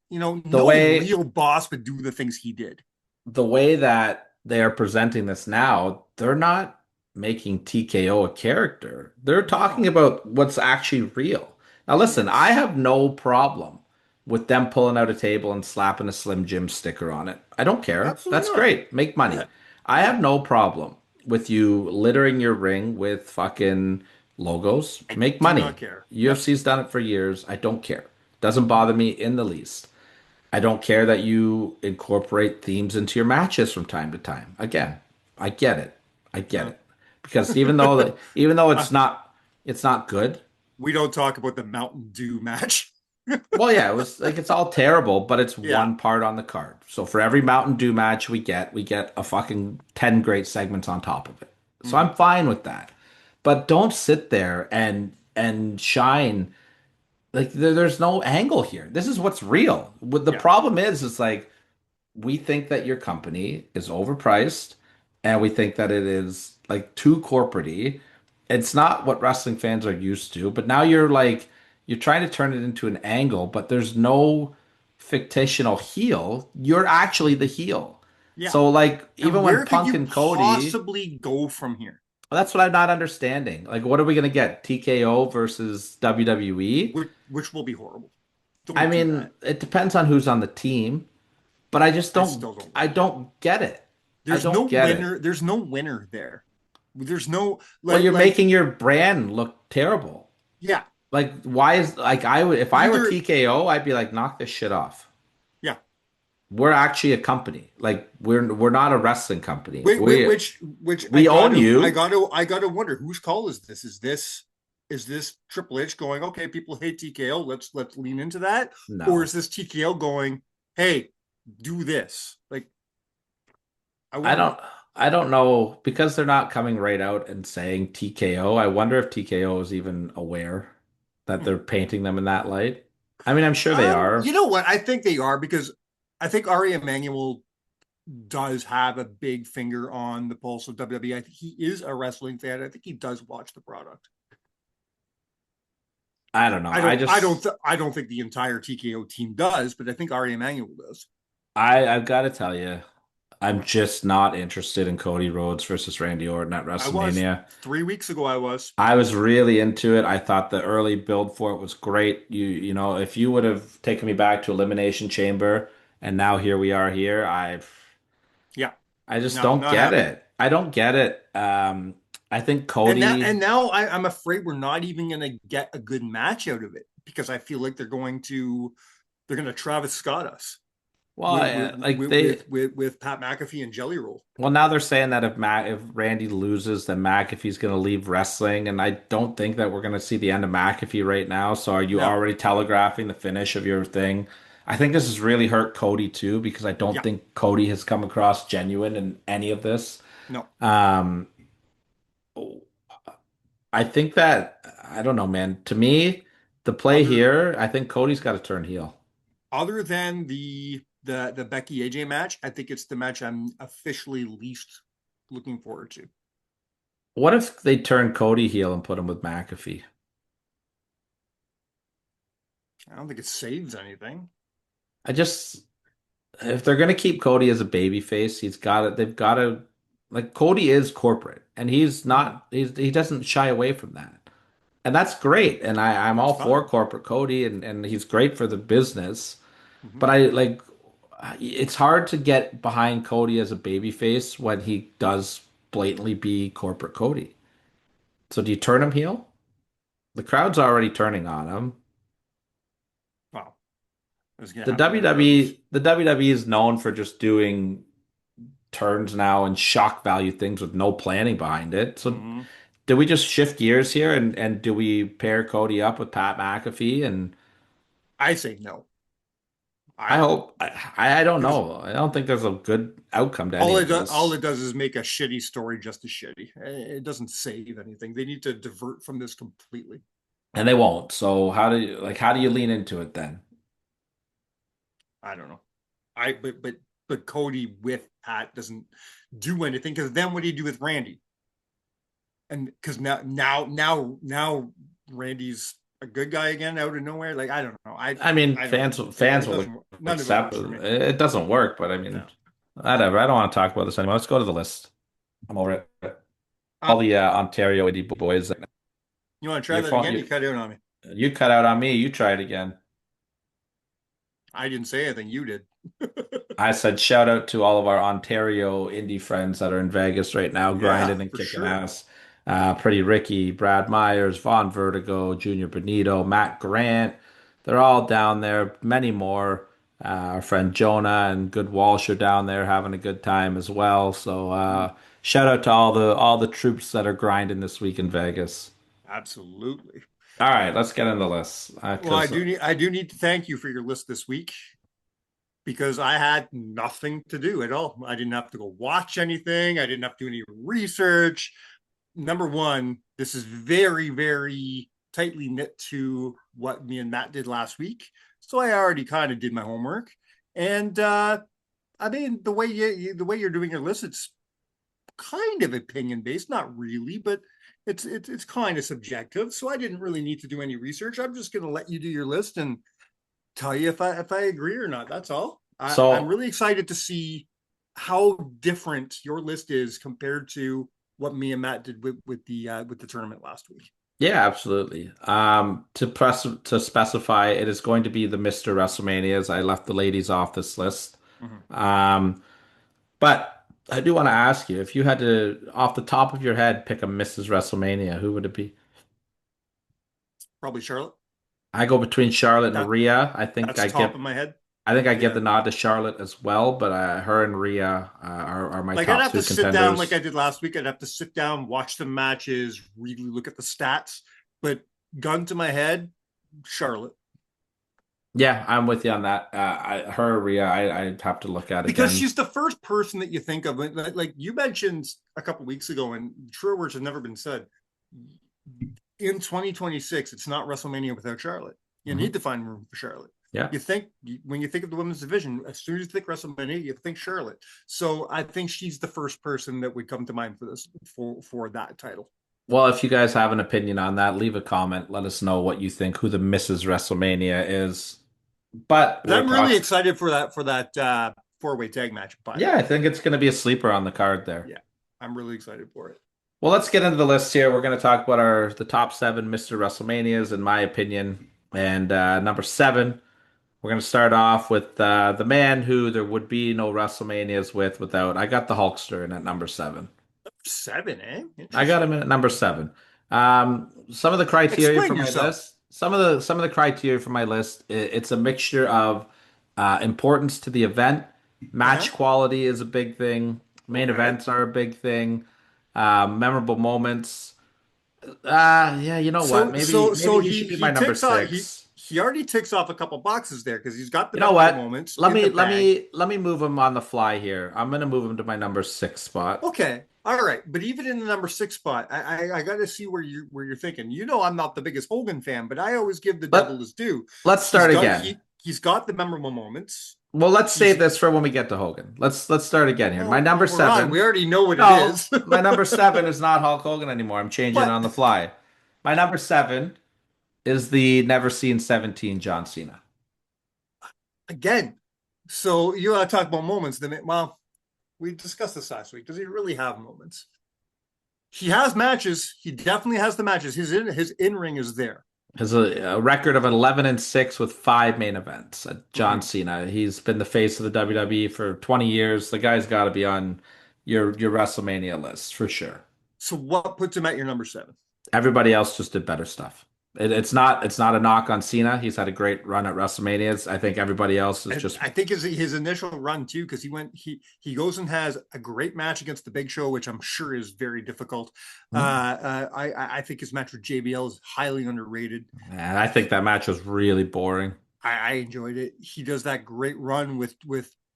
The no way real boss would do the things he did. the way that they are presenting this now, they're not making TKO a character. They're talking No. about what's actually real. Now, listen, I Yes. have no problem with them pulling out a table and slapping a Slim Jim sticker on it. I don't care. Absolutely That's not. great. Make money. Yeah. I have no problem with you littering your ring with fucking logos. I Make do not money. care. Yep. UFC's done it for years. I don't care. Doesn't bother me in the least. I don't care that you incorporate themes into your matches from time to time. Again, I get it. I get Uh, it. Because even though uh, it's not good. we don't talk about the Mountain Dew match. Well, yeah, it was like it's all terrible, but it's Yeah. one part on the card. So for every Mountain Dew match we get a fucking 10 great segments on top of it. So Mhm. I'm fine with that. But don't sit there and shine like there's no angle here. This is what's real. What the Yeah. problem is like we think that your company is overpriced and we think that it is like too corporate-y. It's not what wrestling fans are used to, but now you're trying to turn it into an angle, but there's no fictional heel. You're actually the heel. Yeah. So like even And when where could Punk you and Cody, possibly go from here? that's what I'm not understanding. Like what are we gonna get? TKO versus WWE? Which will be horrible. I Don't do mean, that. it depends on who's on the team, but I just I don't still don't I like it. don't get it. I There's no don't get it. winner. There's no winner there. There's no Well, you're like making your brand look terrible. yeah. Like, why is like I would if I were Either TKO, I'd be like, knock this shit off. yeah. We're actually a company. Like, we're not a wrestling company. Wait, We which I we own gotta I you. gotta I gotta wonder whose call is this? Is this Triple H going, okay, people hate TKO, let's lean into that? Or is No, this TKO going, hey, do this? Like I I wonder. don't. I don't know because they're not coming right out and saying TKO. I wonder if TKO is even aware that Hmm. they're painting them in that light. I mean, I'm sure they You are. know what? I think they are because I think Ari Emanuel does have a big finger on the pulse of WWE. I think he is a wrestling fan. I think he does watch the product. I don't know. I don't. I don't. I don't think the entire TKO team does, but I think Ari Emanuel does. I've got to tell you, I'm just not interested in Cody Rhodes versus Randy Orton at I was WrestleMania. 3 weeks ago. I was. I was really into it. I thought the early build for it was great. You know, if you would have taken me back to Elimination Chamber and now here we are here, Yeah. I just No, don't not get happening. it. I don't get it. I think And Cody, now I'm afraid we're not even going to get a good match out of it because I feel like they're going to Travis Scott us well, like with Pat McAfee and Jelly Roll. well now they're saying that if Randy loses, then McAfee's going to leave wrestling, and I don't think that we're going to see the end of McAfee right now. So are you No. already telegraphing the finish of your thing? I think this has really hurt Cody too because I don't Yeah. think Cody has come across genuine in any of this. No. Um, I think that I don't know, man. To me, the play Other here, I think Cody's got to turn heel. other than the Becky AJ match, I think it's the match I'm officially least looking forward to. What if they turn Cody heel and put him with McAfee? I don't think it saves anything. I just if they're gonna keep Cody as a baby face, he's got it. They've got to like Cody is corporate, and he's Mm-hmm. not. He doesn't shy away from that, and that's great. And I'm It's all for fine. corporate Cody, and he's great for the business. Mm-hmm. But I like it's hard to get behind Cody as a baby face when he does blatantly be corporate Cody. So do you turn him heel? The crowd's already turning on him. Wow, it's gonna The happen regardless. WWE is known for just doing turns now and shock value things with no planning behind it. So Mm-hmm. do we just shift gears here and do we pair Cody up with Pat McAfee? And I say no. I I hope I don't because know. I don't think there's a good outcome to any of all this. it does is make a shitty story just as shitty. It doesn't save anything. They need to divert from this completely. And they won't. So how do you lean into it then? I don't know. I but Cody with Pat doesn't do anything because then what do you do with Randy? And because now Randy's a good guy again out of nowhere. Like I don't know. I mean, I don't know. fans It will doesn't. None of it accept works for me. it. It doesn't work, but I No. mean, whatever. I don't want to talk about this anymore. Let's go to the list. I'm over it. Uh, All the Ontario indie boys. you want to try Your that phone. again? You cut out on me. You cut out on me. You try it again. I didn't say anything. You did. I said shout out to all of our Ontario indie friends that are in Vegas right now, Yeah, grinding and for kicking sure. ass. Pretty Ricky, Brad Myers, Von Vertigo, Junior Benito, Matt Grant. They're all down there. Many more. Our friend Jonah and Good Walsh are down there having a good time as well. So shout out to all the troops that are grinding this week in Vegas. Absolutely. All right, let's get in the list Well, because I do need to thank you for your list this week because I had nothing to do at all. I didn't have to go watch anything. I didn't have to do any research. Number one, this is very, very tightly knit to what me and Matt did last week. So I already kind of did my homework. And I mean, the way you're doing your list, it's kind of opinion based, not really, but it's kind of subjective. So I didn't really need to do any research. I'm just going to let you do your list and tell you if I agree or not. That's all. I'm so really excited to see how different your list is compared to what me and Matt did with the tournament last week. yeah, absolutely. To specify, it is going to be the Mr. WrestleManias. I left the ladies off this list. Mhm. Um, but I do want to ask you, if you had to, off the top of your head, pick a Mrs. WrestleMania, who would it be? Probably Charlotte. I go between Charlotte and That Rhea. that's top of my head. I think I give Yeah. the nod to Charlotte as well, but her and Rhea are my Like I'd top have to two sit down like I contenders. did last week. I'd have to sit down, watch the matches, really look at the stats. But gun to my head, Charlotte. Yeah, I'm with you on that. Her Rhea, I'd have to look at Because again. she's the first person that you think of. Like you mentioned a couple weeks ago, and truer words have never been said. In 2026, it's not WrestleMania without Charlotte. You need Mhm. to find room for Charlotte. Yeah. You think when you think of the women's division, as soon as you think WrestleMania, you think Charlotte. So I think she's the first person that would come to mind for this for that title. Well, if you guys have an opinion on that, leave a comment. Let us know what you think, who the Mrs. WrestleMania is. But But we're I'm really talking. excited for that four-way tag match. By the Yeah, way, I think it's going to be a sleeper on the card there. yeah, I'm really excited for it. Well, let's get into the list here. We're going to talk about the top seven Mr. WrestleManias, in my opinion. And number seven, we're going to start off with the man who there would be no WrestleManias without. I got the Hulkster in at number seven. Seven, eh? I got him Interesting. in at number seven. Some of the criteria Explain for my yourself. list, some of the criteria for my list, it's a mixture of importance to the event, Uh-huh. match quality is a big thing, main Okay. events are a big thing, memorable moments. Yeah, you know what? Maybe So he should be my he number ticks off six. he already ticks off a couple boxes there because he's got the You know memorable what? moments Let in the me let bag. me let me move him on the fly here. I'm gonna move him to my number six spot. Okay. All right. But even in the number six spot, I got to see where you're thinking. You know, I'm not the biggest Hogan fan, but I always give the Let devil his due. let's start again. He's got the memorable moments. Well, let's save He's this for when we get to Hogan. Let's start again here. My number well, we're on. We seven. already know what it No, is. my number seven is not Hulk Hogan anymore. I'm changing it But on the fly. My number seven is the never seen 17 John Cena. again, so you want to talk about moments? Then well, we discussed this last week. Does he really have moments? He has matches. He definitely has the matches. His in ring is there. Has a record of 11-6 with five main events. John Mm-hmm. Cena. He's been the face of the WWE for 20 years. The guy's got to be on your WrestleMania list for sure. So what puts him at your number seven? Everybody else just did better stuff. It's not a knock on Cena. He's had a great run at WrestleManias. I think everybody else is And just I think his initial run too, because he goes and has a great match against the Big Show, which I'm sure is very difficult. I think his match with JBL is highly underrated. and I think that match was really boring. I enjoyed it. He does that great run with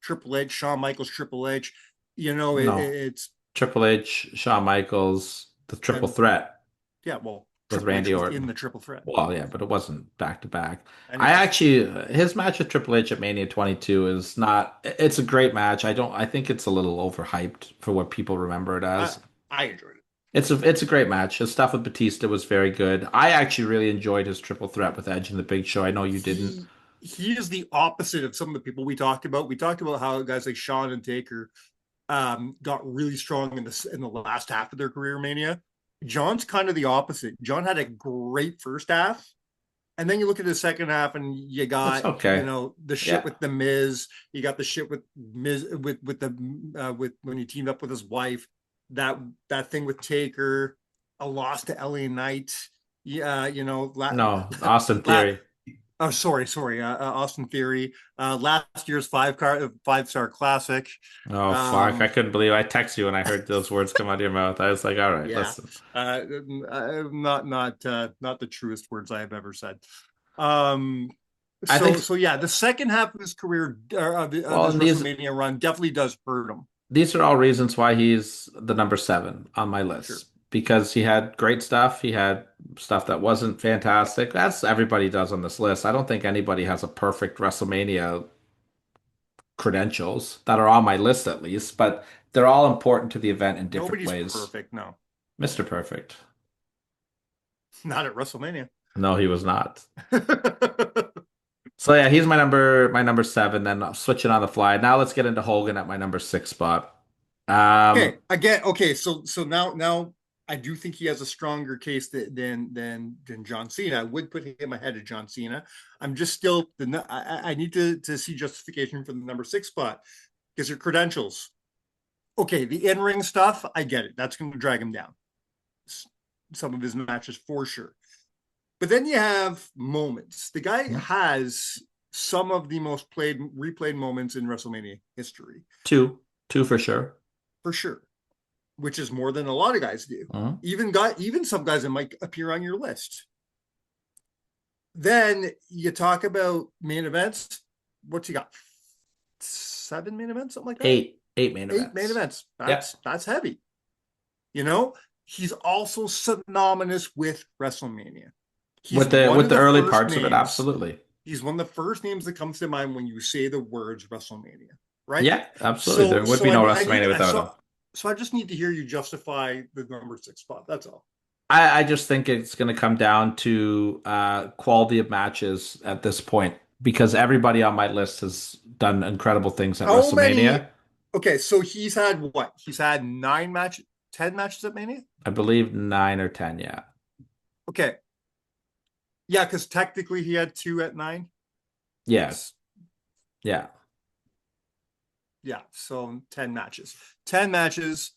Triple H, Shawn Michaels, Triple H. You know, No. it's Triple H, Shawn Michaels, the triple and threat yeah, well, with Triple H Randy was in Orton. the triple threat. Well, yeah, but it wasn't back to back. I Anyways, actually his match with Triple H at Mania 22 is not it's a great match. I think it's a little overhyped for what people remember it I as. I enjoyed it. It's a great match. His stuff with Batista was very good. I actually really enjoyed his triple threat with Edge and the Big Show. I know you didn't. He is the opposite of some of the people we talked about. We talked about how guys like Shawn and Taker got really strong in the last half of their career Mania. John's kind of the opposite. John had a great first half, And then you look at the second half, and you That's got okay. the shit Yeah. with the Miz. You got the shit with Miz with when he teamed up with his wife. That that thing with Taker, a loss to LA Knight. Yeah, No, Austin la, Theory. oh, sorry, Austin Theory. Last year's 5-star classic. Oh fuck! I Um, couldn't believe I texted you when I heard those words come out of your mouth. I was like, all right, yeah, listen. not the truest words I have ever said. Um, I think so yeah, the second half of his career, well, this and these WrestleMania run, definitely does hurt him. these are all reasons why he's the number seven on my Sure. list because he had great stuff. He had stuff that wasn't fantastic. That's everybody does on this list. I don't think anybody has a perfect WrestleMania credentials that are on my list at least, but they're all important to the event in different Nobody's ways. perfect. No, Mr. Perfect. not at WrestleMania. No, he was not. So yeah, he's my number seven. Then switching on the fly. Now let's get into Hogan at my number six spot. Okay, Um, again, okay, so now I do think he has a stronger case than John Cena. I would put him ahead of John Cena. I'm just still I need to see justification for the number 6 spot because your credentials. Okay, the in-ring stuff, I get it. That's going to drag him down. Some of his matches for sure. But then you have moments. The guy has some of the most replayed moments in WrestleMania history. two for sure. For sure, which is more than a lot of guys do. Mhm. Even some guys that might appear on your list. Then you talk about main events. What's he got? 7 main events, something like that. Eight main Eight main events. events. Yeah. That's heavy. You know, he's also synonymous with WrestleMania. He's With the early first parts of it, names. absolutely. He's one of the first names that comes to mind when you say the words WrestleMania, right? Yeah, absolutely. There would be no WrestleMania without him. So I just need to hear you justify the number 6 spot. That's all. I just think it's going to come down to quality of matches at this point because everybody on my list has done incredible things at How many? WrestleMania. Okay, so he's had what? He's had 10 matches at Mania. I believe 9 or 10. Yeah. Okay, yeah, because technically he had 2 at 9. Yes. Yeah. Yeah, so 10 matches. 10 matches.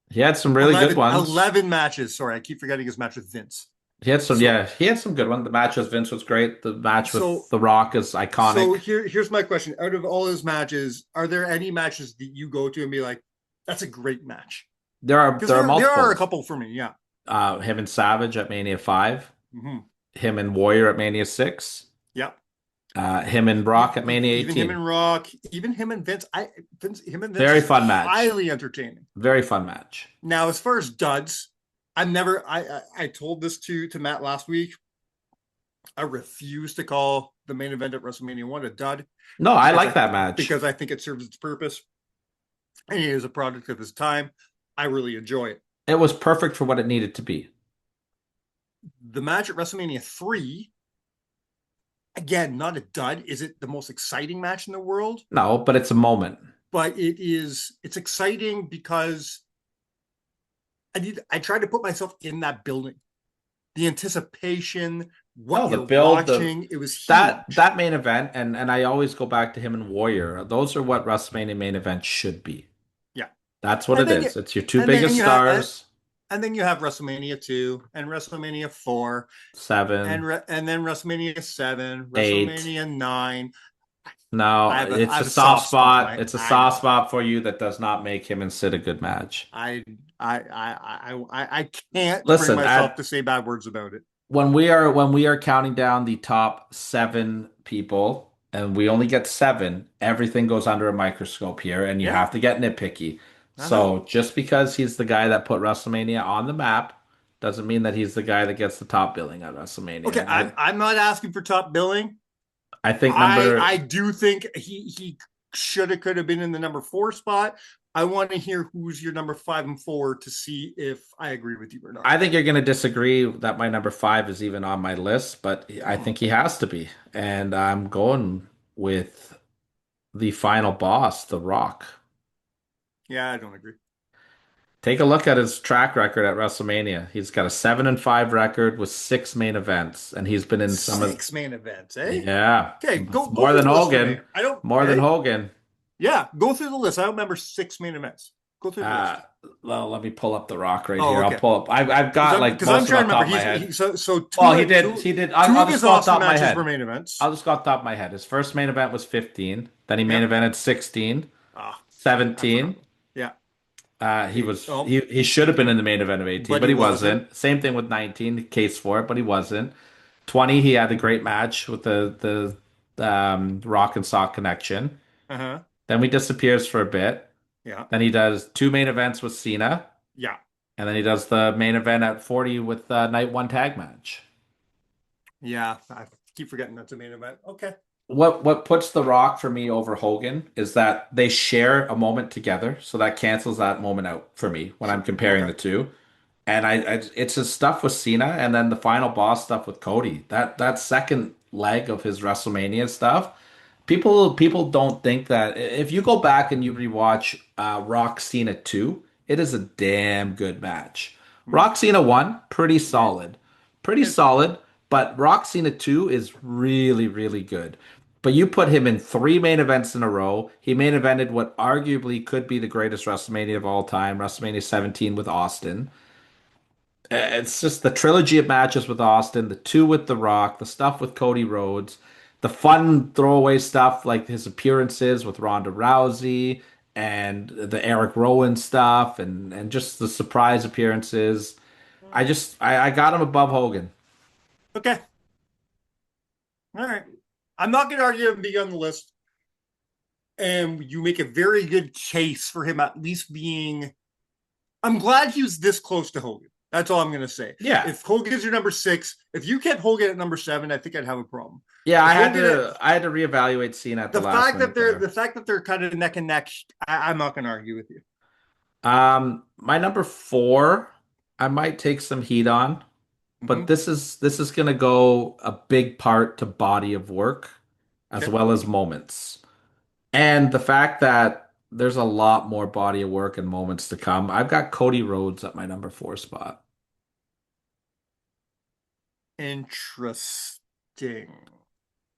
He had some really 11, good ones. 11 matches. Sorry, I keep forgetting his match with Vince. He had some, So- yeah, he had some good ones. The match with Vince was great. The match with So- The Rock is iconic. So here's my question. Out of all his matches, are there any matches that you go to and be like, that's a great match? There are multiple. There are a couple for me, yeah. Him and Savage at Mania 5. Mm-hmm. Him and Warrior at Mania 6. Yeah. Him and Brock at Mania 18. Even him and Rock, even him and Vince. Him and Vince. Very fun match. Highly entertaining. Very fun match. Now, as far as duds, I told this to Matt last week. I refuse to call the main event at WrestleMania 1 a dud. No, I like that match. Because I think it serves its purpose. And he is a product of his time. I really enjoy it. It was perfect for what it needed to be. The match at WrestleMania 3, again, not a dud. Is it the most exciting match in the world? No, but it's a moment. But it's exciting because I tried to put myself in that building. The anticipation, what you're watching, it was huge. That main event, and I always go back to him and Warrior. Those are what WrestleMania main events should be. Yeah. That's what it is. It's your two biggest stars. And then you have WrestleMania 2 and WrestleMania 4, 7, and then WrestleMania 7, 8. WrestleMania 9. No, it's a soft spot. It's a soft spot for you that does not make him and Sid a good match. I can't Listen, bring myself to say bad words about it. When we are counting down the top 7 people, and we only get 7, everything goes under a microscope here, and you have to get nitpicky. So just because he's the guy that put WrestleMania on the map doesn't mean that he's the guy that gets the top billing at WrestleMania. Okay, I'm not asking for top billing. I think I do think he could have been in the number 4 spot. I want to hear who's your number 5 and 4 to see if I agree with you or not. I think you're going to disagree that my number 5 is even on my list, but I think he has to be. And I'm going with the final boss, The Rock. Yeah, I don't agree. Take a look at his track record at WrestleMania. He's got a 7-5 record with 6 main events, and he's been in some of, 6 main events, eh? yeah, Okay, go more through than the list for me. Hogan, I don't, more than eh? Hogan. Yeah, go through the list. I don't remember 6 main events. Go through the Uh, list. well, let me pull up the Rock right Oh, here. I'll okay. pull up. I've got like Because I'm most of it trying off to the top remember. of my head. So Well, two he did. two I'll of just his go off the Austin top of my matches were head. main events. I'll just go off the top of my head. His first main event was 15. Then he main Yep. evented 16, I forgot. 17. Yeah. He should have been in the main event of 18, But but he he wasn't. wasn't. Same thing with 19, case for it, but he wasn't. 20, he had a great match with the Rock and Sock connection. Uh-huh. Then he disappears for a bit. Yeah. Then he does 2 main events with Cena, Yeah. and then he does the main event at 40 with the night one tag match. Yeah. I keep forgetting that's a main event. Okay. What puts The Rock for me over Hogan is that they share a moment together, so that cancels that moment out for me when I'm Sure. comparing Okay. the two. And it's his stuff with Cena, and then the final boss stuff with Cody. That second leg of his WrestleMania stuff, people don't think that if you go back and you rewatch Rock Cena 2, it is a damn good match. Hmm. Rock Cena 1, Yeah. pretty It's solid, but Rock Cena 2 is really really good. But you put him in 3 main events in a row. He main evented what arguably could be the greatest WrestleMania of all time, WrestleMania 17 with Austin. It's just the trilogy of matches with Austin, the two with The Rock, the stuff with Cody Rhodes, the fun throwaway stuff like his appearances with Ronda Rousey and the Eric Rowan stuff and just the surprise appearances. I got him above Hogan. okay. All right. I'm not going to argue him being on the list. And you make a very good case for him at least being. I'm glad he was this close to Hogan. That's all I'm going to say. Yeah. If Hogan's your number 6, if you kept Hogan at number 7, I think I'd have a problem. Yeah, If Hogan, I had to reevaluate Cena at the last minute the there. fact that they're kind of neck and neck, I'm not going to argue with you. My number 4, I might take some heat on. But Mm-hmm. this is going to go a big part to body of work as Okay. well as moments. And the fact that there's a lot more body of work and moments to come. I've got Cody Rhodes at my number 4 spot. Interesting.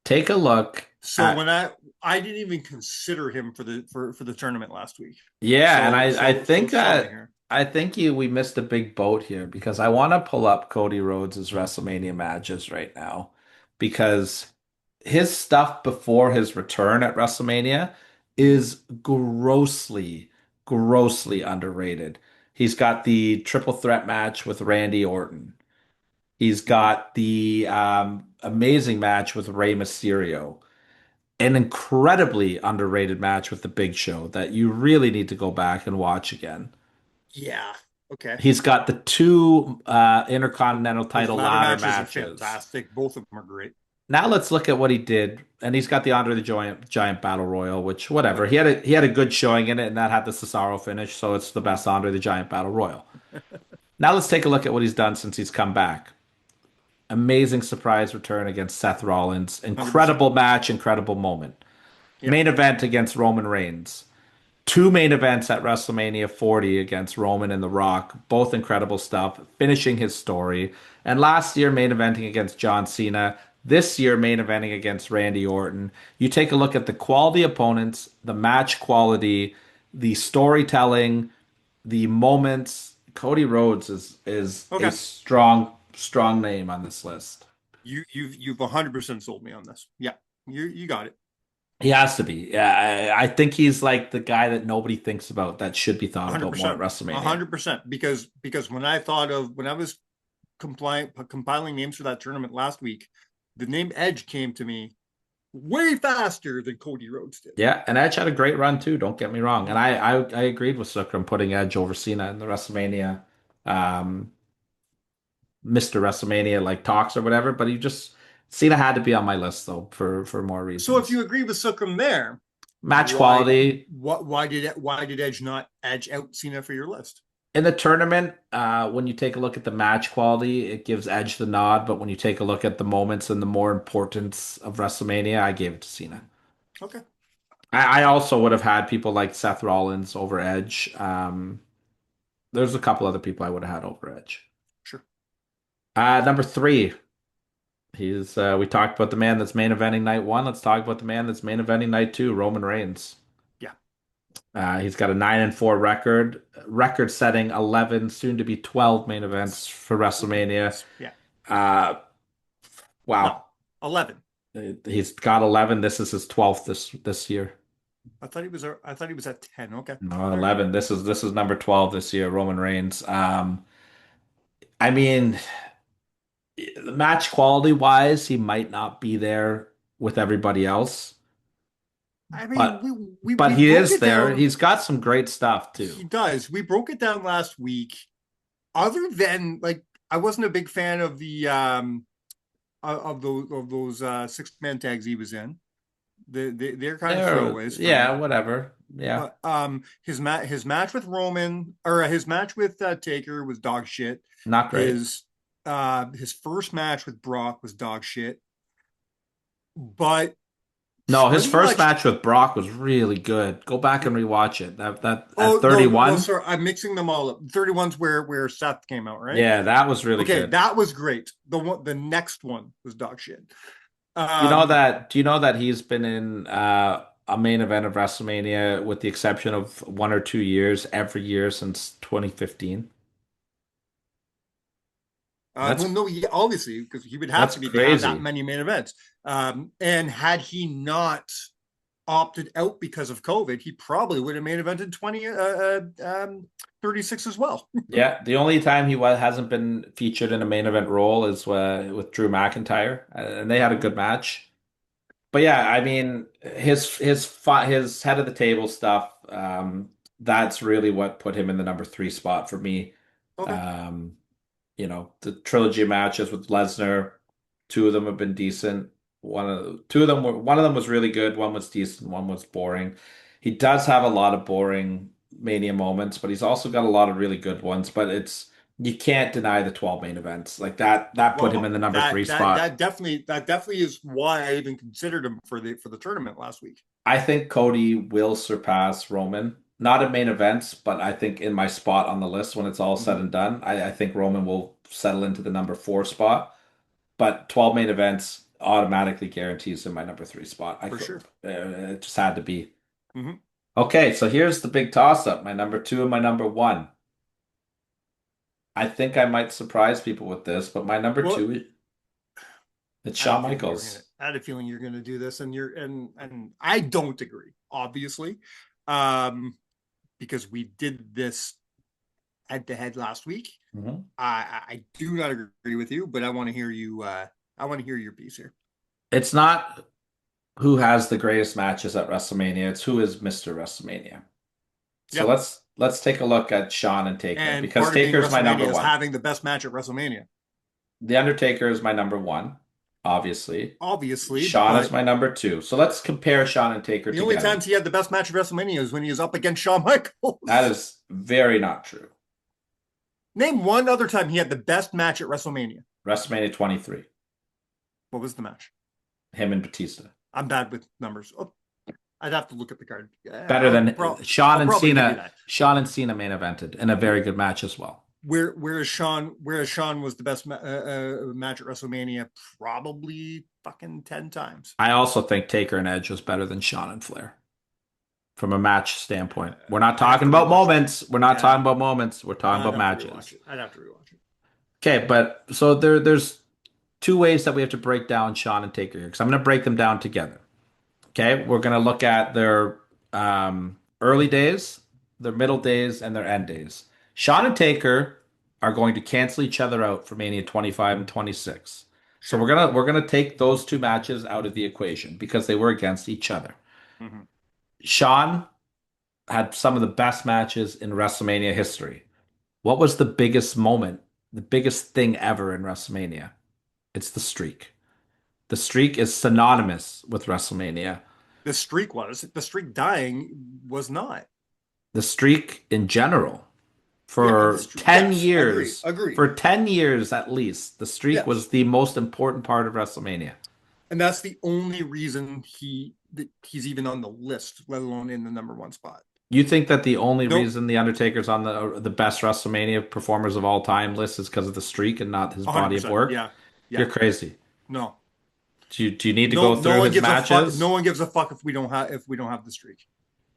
Take a look So at when I didn't even consider him for the tournament last week. yeah, and So I so so think show me that here. I think we missed a big boat here because I want to pull up Cody Rhodes' WrestleMania matches right now because his stuff before his return at WrestleMania is grossly underrated. He's got the triple threat match with Randy Orton. He's Mhm. got the amazing match with Rey Mysterio. An incredibly underrated match with the Big Show that you really need to go back and watch again. Yeah. Okay. He's got the 2 Intercontinental Those title ladder ladder matches are matches. fantastic. Both of them are great. Now let's look at what he did. And he's got the Andre the Giant Battle Royal, which whatever. Yep. He had a good showing in it, and that had the Cesaro finish, so it's the best Andre the Giant Battle Royal. Now let's take a look at what he's done since he's come back. Amazing surprise return against Seth Rollins. 100%. Incredible match, incredible moment. Yep. Main event against Roman Reigns. 2 main events at WrestleMania 40 against Roman and The Rock, both incredible stuff, finishing his story. And last year, main eventing against John Cena. This year, main eventing against Randy Orton. You take a look at the quality opponents, the match quality, the storytelling, the moments. Cody Rhodes is a Okay. strong name on this list. You've 100% sold me on this. Yeah. You got it. He has to be. Yeah, I think he's like the guy that nobody thinks about that should be thought about more at 100%. WrestleMania. 100%. Because when I was compiling names for that tournament last week, the name Edge came to me way faster than Cody Rhodes did. Yeah, and Edge had a great run too. Don't get me wrong. And Mm. I agreed with Sukram putting Edge over Cena in the WrestleMania, um, Mr. WrestleMania like talks or whatever. But he just Cena had to be on my list though for more So if reasons. you agree with Sukram there, Match quality why did Edge not edge out Cena for your list? in the tournament. When you take a look at the match quality, it gives Edge the nod. But when you take a look at the moments and the more importance of WrestleMania, I gave it to Cena. Okay. I also would have had people like Seth Rollins over Edge. There's a couple other people I would have had over Edge. Sure. Number 3. We talked about the man that's main eventing night 1. Let's talk about the man that's main eventing night 2, Roman Reigns. Yeah. He's got a 9-4 record setting 11, soon to be 12 main events for WrestleMania. Yeah. Wow. No, 11. He's got 11. This is his 12th this year. I thought he was at 10. Okay. No, 11. This is number 12 this year, Roman Reigns. I mean, match quality wise, he might not be there with everybody else, I mean, but we he broke is it there. down. He's got some great stuff too. He does. We broke it down last week. Other than like, I wasn't a big fan of the of those 6-man tags he was in. They're kind of throwaways. Yeah, whatever. Yeah. His match with Roman, or his match with Taker, was dog shit. Not great. His first match with Brock was dog shit. But no, his first match with Brock was really good. Go back and rewatch it. At 31. No, sorry, I'm mixing them all up. 31's where Seth came out, right? Yeah, that was really good. Okay, that was great. The next one was dog shit. Do you know that he's been in a main event of WrestleMania, with the exception of 1 or 2 years, every year since 2015? Well, no, obviously, because he would have to have that many main events. And had he not opted out because of COVID, he probably would have main evented 36 as well. Yeah, the only time he hasn't been featured in a main event role is with Drew McIntyre, and they had a good match. But yeah, I mean, his head of the table stuff, that's really what put him in the number 3 spot for me. Okay. The trilogy matches with Lesnar, 2 of them have been decent. One of them was really good, one was decent, one was boring. He does have a lot of boring Mania moments, but he's also got a lot of really good ones. But you can't deny the 12 main events. Like that put him in the number 3 spot. That definitely is why I even considered him for the tournament last week. I think Cody will surpass Roman. Not in main events, but I think in my spot on the list when it's all said and done, I think Roman will settle into the number 4 spot. But 12 main events automatically guarantees him my number 3 spot. For sure. It just had to be. Mm-hmm. Okay, so here's the big toss-up. My number 2 and my number 1. I think I might surprise people with this, but my number 2, it's Shawn Michaels. I had a feeling you're going to do this, and I don't agree, obviously. Because we did this head-to-head last week. Mm-hmm. I do not agree with you, but I want to hear you. I want to hear your piece here. It's not who has the greatest matches at WrestleMania. It's who is Mr. WrestleMania. So let's take a look at Shawn and Taker, because Taker's my number 1. Having the best match at WrestleMania. The Undertaker is my number 1. Obviously, Shawn is my number 2. So let's compare Shawn and Taker together. The only times he had the best match at WrestleMania is when he was up against Shawn Michaels. That is very not true. Name one other time he had the best match at WrestleMania. WrestleMania 23. What was the match? Him and Batista. I'm bad with numbers. Oh, I'd have to look at the card. Better than Shawn and Cena. Shawn and Cena main evented in a very good match as well. Whereas Shawn was the best match at WrestleMania probably fucking 10 times. I also think Taker and Edge was better than Shawn and Flair from a match standpoint. We're not talking about moments. We're not talking about moments. We're talking about matches. I'd have to rewatch it. Okay, but so there's 2 ways that we have to break down Shawn and Taker here, because I'm going to break them down together. Okay, we're going to look at their early days, their middle days, and their end days. Shawn and Taker are going to cancel each other out for Mania 25 and 26. So we're gonna take those 2 matches out of the equation because they were against each other. Mm-hmm. Shawn had some of the best matches in WrestleMania history. What was the biggest moment, the biggest thing ever in WrestleMania? It's the streak. The streak is synonymous with WrestleMania. The streak dying was not. The streak in general. For 10 years. Agree. For 10 years at least, the streak was the most important part of WrestleMania. And that's the only reason he's even on the list, let alone in the number 1 spot. You think that the only Nope. reason the Undertaker's on the best WrestleMania performers of all time list is because of the streak and not his body of 100%. work? Yeah. You're Yeah. crazy. No. Do you need to No, go no through one his gives a fuck. No matches? one gives a fuck if we don't have the streak.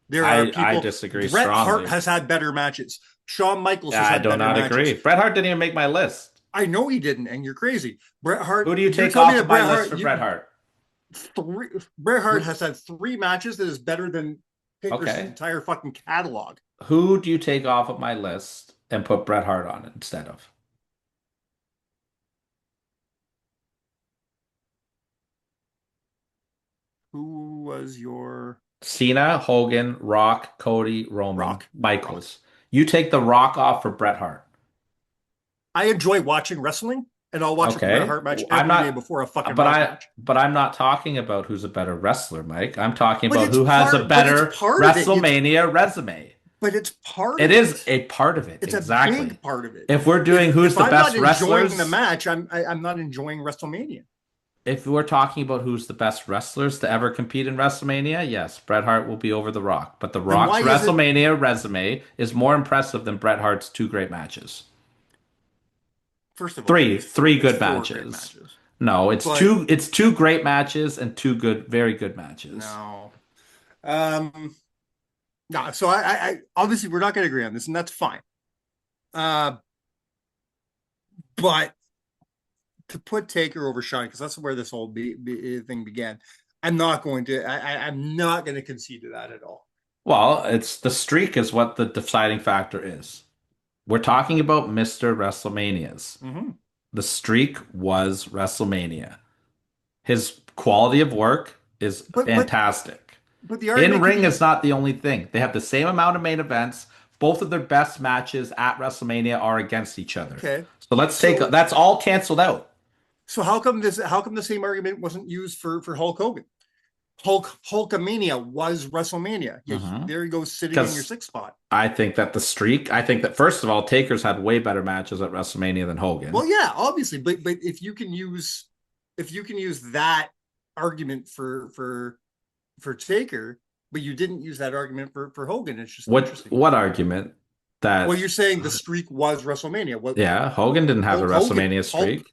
There are I people. disagree Bret Hart strongly. has had better matches. Shawn Michaels has I had do better not agree. matches. Bret Hart didn't even make my list. I know he didn't, and you're crazy. Bret Hart. Who do you You're take telling me off that of my Bret list Hart. for Bret Hart? Bret Hart has had 3 matches that is better than Taker's Okay. entire fucking catalog. Who do you take off of my list and put Bret Hart on instead of? Who was your Cena, Hogan, Rock, Cody, Roman, Rock? Michaels. You take the Rock off for Bret Hart. I enjoy watching wrestling, and I'll watch a Bret Okay. Hart match I'm every day not before a fucking but Rock I match. but I'm not talking about who's a better wrestler, Mike. I'm talking But about it's who has a but it's better part of it. WrestleMania resume. But it's part It of is it. a part of it. It's Exactly. a big part of it. If we're doing who's if the I'm best not enjoying wrestlers, the match, I'm not enjoying WrestleMania. if we're talking about who's the best wrestlers to ever compete in WrestleMania, yes, Bret Hart will be over The Rock. But The Then Rock's why is it WrestleMania resume is more impressive than Bret Hart's 2 great matches. first of all Three it's good 4 great matches. matches. No, But it's 2 great matches and 2 very good matches. no. No, so I obviously we're not going to agree on this, and that's fine. But to put Taker over Shawn, because that's where this whole thing began, I'm not going to. I'm not going to concede to that at all. Well, it's the streak is what the deciding factor is. We're talking about Mr. WrestleManias. Mm-hmm. The streak was WrestleMania. His quality of work is fantastic. But the argument In ring is not the only thing. They have the same amount of main events. Both of their best matches at WrestleMania are against each other. Okay. So that's all canceled out. So how come the same argument wasn't used for Hulk Hogan? Hulkamania was WrestleMania. Yeah, there you go, sitting in your 6th spot. I think that first of all, Taker's had way better matches at WrestleMania than Hogan. Well, yeah, obviously, but if you can use that argument for Taker, but you didn't use that argument for Hogan, it's just interesting. What argument? That Well, you're saying the streak was WrestleMania. Yeah, Hogan didn't have a WrestleMania streak.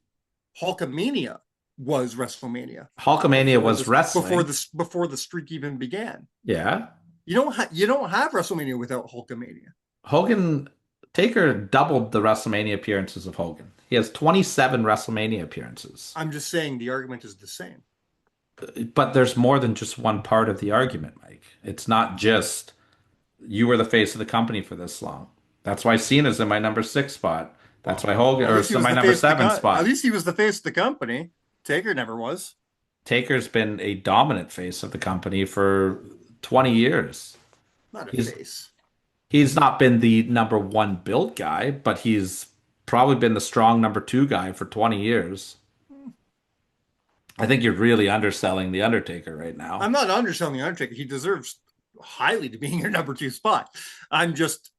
Hulkamania was WrestleMania. Hulkamania was wrestling before the streak even began. Yeah. You don't have WrestleMania without Hulkamania. Taker doubled the WrestleMania appearances of Hogan. He has 27 WrestleMania appearances. I'm just saying the argument is the same. But there's more than just one part of the argument, Mike. It's not just you were the face of the company for this long. That's why Cena's in my number 6 spot. That's why Hogan or my number 7 spot. At least he was the face of the company. Taker never was. Taker's been a dominant face of the company for 20 years. Not a face. He's not been the number 1 build guy, but he's probably been the strong number 2 guy for 20 years. I think you're really underselling The Undertaker right now. I'm not underselling The Undertaker. He deserves highly to be in your number 2 spot. I'm just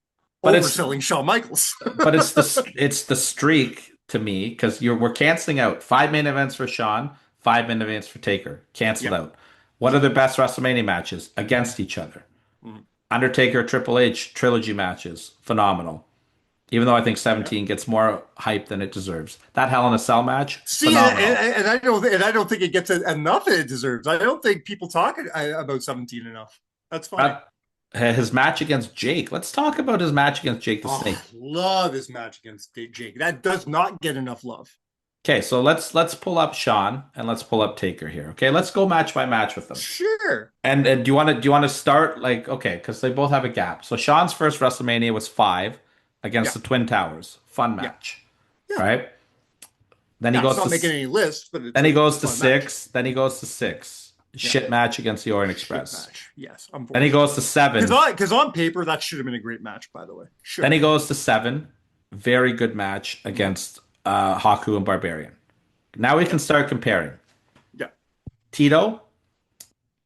overselling Shawn Michaels. But it's the streak to me, because we're canceling out 5 main events for Shawn, 5 main events for Taker. Canceled out. What are their best WrestleMania matches? Against each other. Mm-hmm. Undertaker, Triple H, trilogy matches. Phenomenal. Even though I think 17 gets more hype than it deserves. That Hell in a Cell match, phenomenal. And I don't think it gets enough that it deserves. I don't think people talk about 17 enough. That's fine. His match against Jake. Let's talk about his match against Jake the Snake. Love his match against Jake. That does not get enough love. Okay, so let's pull up Shawn and let's pull up Taker here. Okay, let's go match by match with them. Sure. And do you want to start because they both have a gap. So Shawn's first WrestleMania was 5 against the Twin Towers. Fun match. Yeah. Right? Then he goes not making any lists, but then he goes to 6. Then he goes to 6. Shit match against the Orient Express. Yes. Then he goes to 7. Because on paper, that should have been a great match, by the way. Sure. Then he goes to 7. Very good match against Haku and Barbarian. Now we can start comparing. Yeah. Tito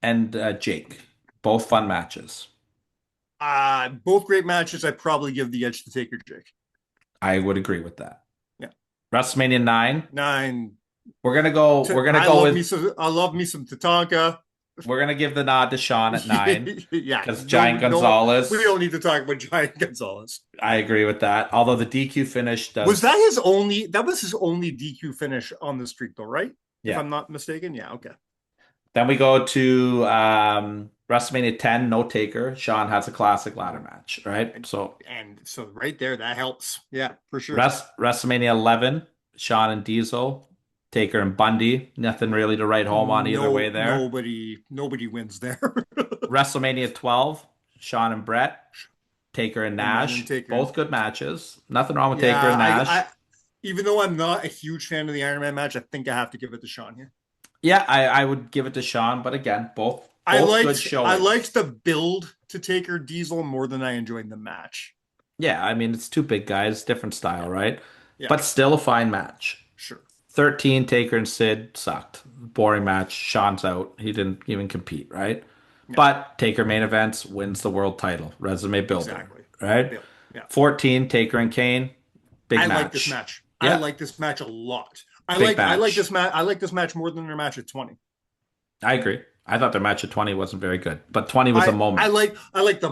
and Jake. Both fun matches. Both great matches. I'd probably give the edge to Taker Jake. I would agree with that. Yeah. WrestleMania 9. We're gonna go with. I love me some Tatanka. We're gonna give the nod to Sean at 9 Yeah, because no, Giant no, we Gonzalez. don't need to talk about Giant Gonzalez. I agree with that. Although the DQ finish Was that does, his only? That was his only DQ finish on the streak, though, right? If yeah. I'm not mistaken. Yeah. Okay. Then we go to WrestleMania 10, no taker. Sean has a classic ladder match, right? And, So and so right there, that helps. Yeah, for sure. WrestleMania 11, Sean and Diesel, Taker and Bundy. Nothing really to write home on either way No, there. nobody wins there. WrestleMania 12, Sean and Brett, Taker and and Nash. Taker. Both good matches. Nothing wrong with Taker Yeah, and Nash. even though I'm not a huge fan of the Iron Man match, I think I have to give it to Sean here. Yeah, I would give it to Sean, but again, both good I showings. liked the build to Taker Diesel more than I enjoyed the match. Yeah, I mean it's two big guys, different style, right? Yeah, But still a fine match. sure. 13, Taker and Sid sucked. Boring match. Sean's out. He didn't even compete, right? Yeah, But Taker main events wins the world title. Resume builder, exactly. right? Yeah, yeah. 14, Taker and Kane. Big I match. like this match. I Yeah, like this match a lot. big I like match. this match. I like this match more than their match at 20. I agree. I thought their match at 20 wasn't very good, but 20 was a moment. I like the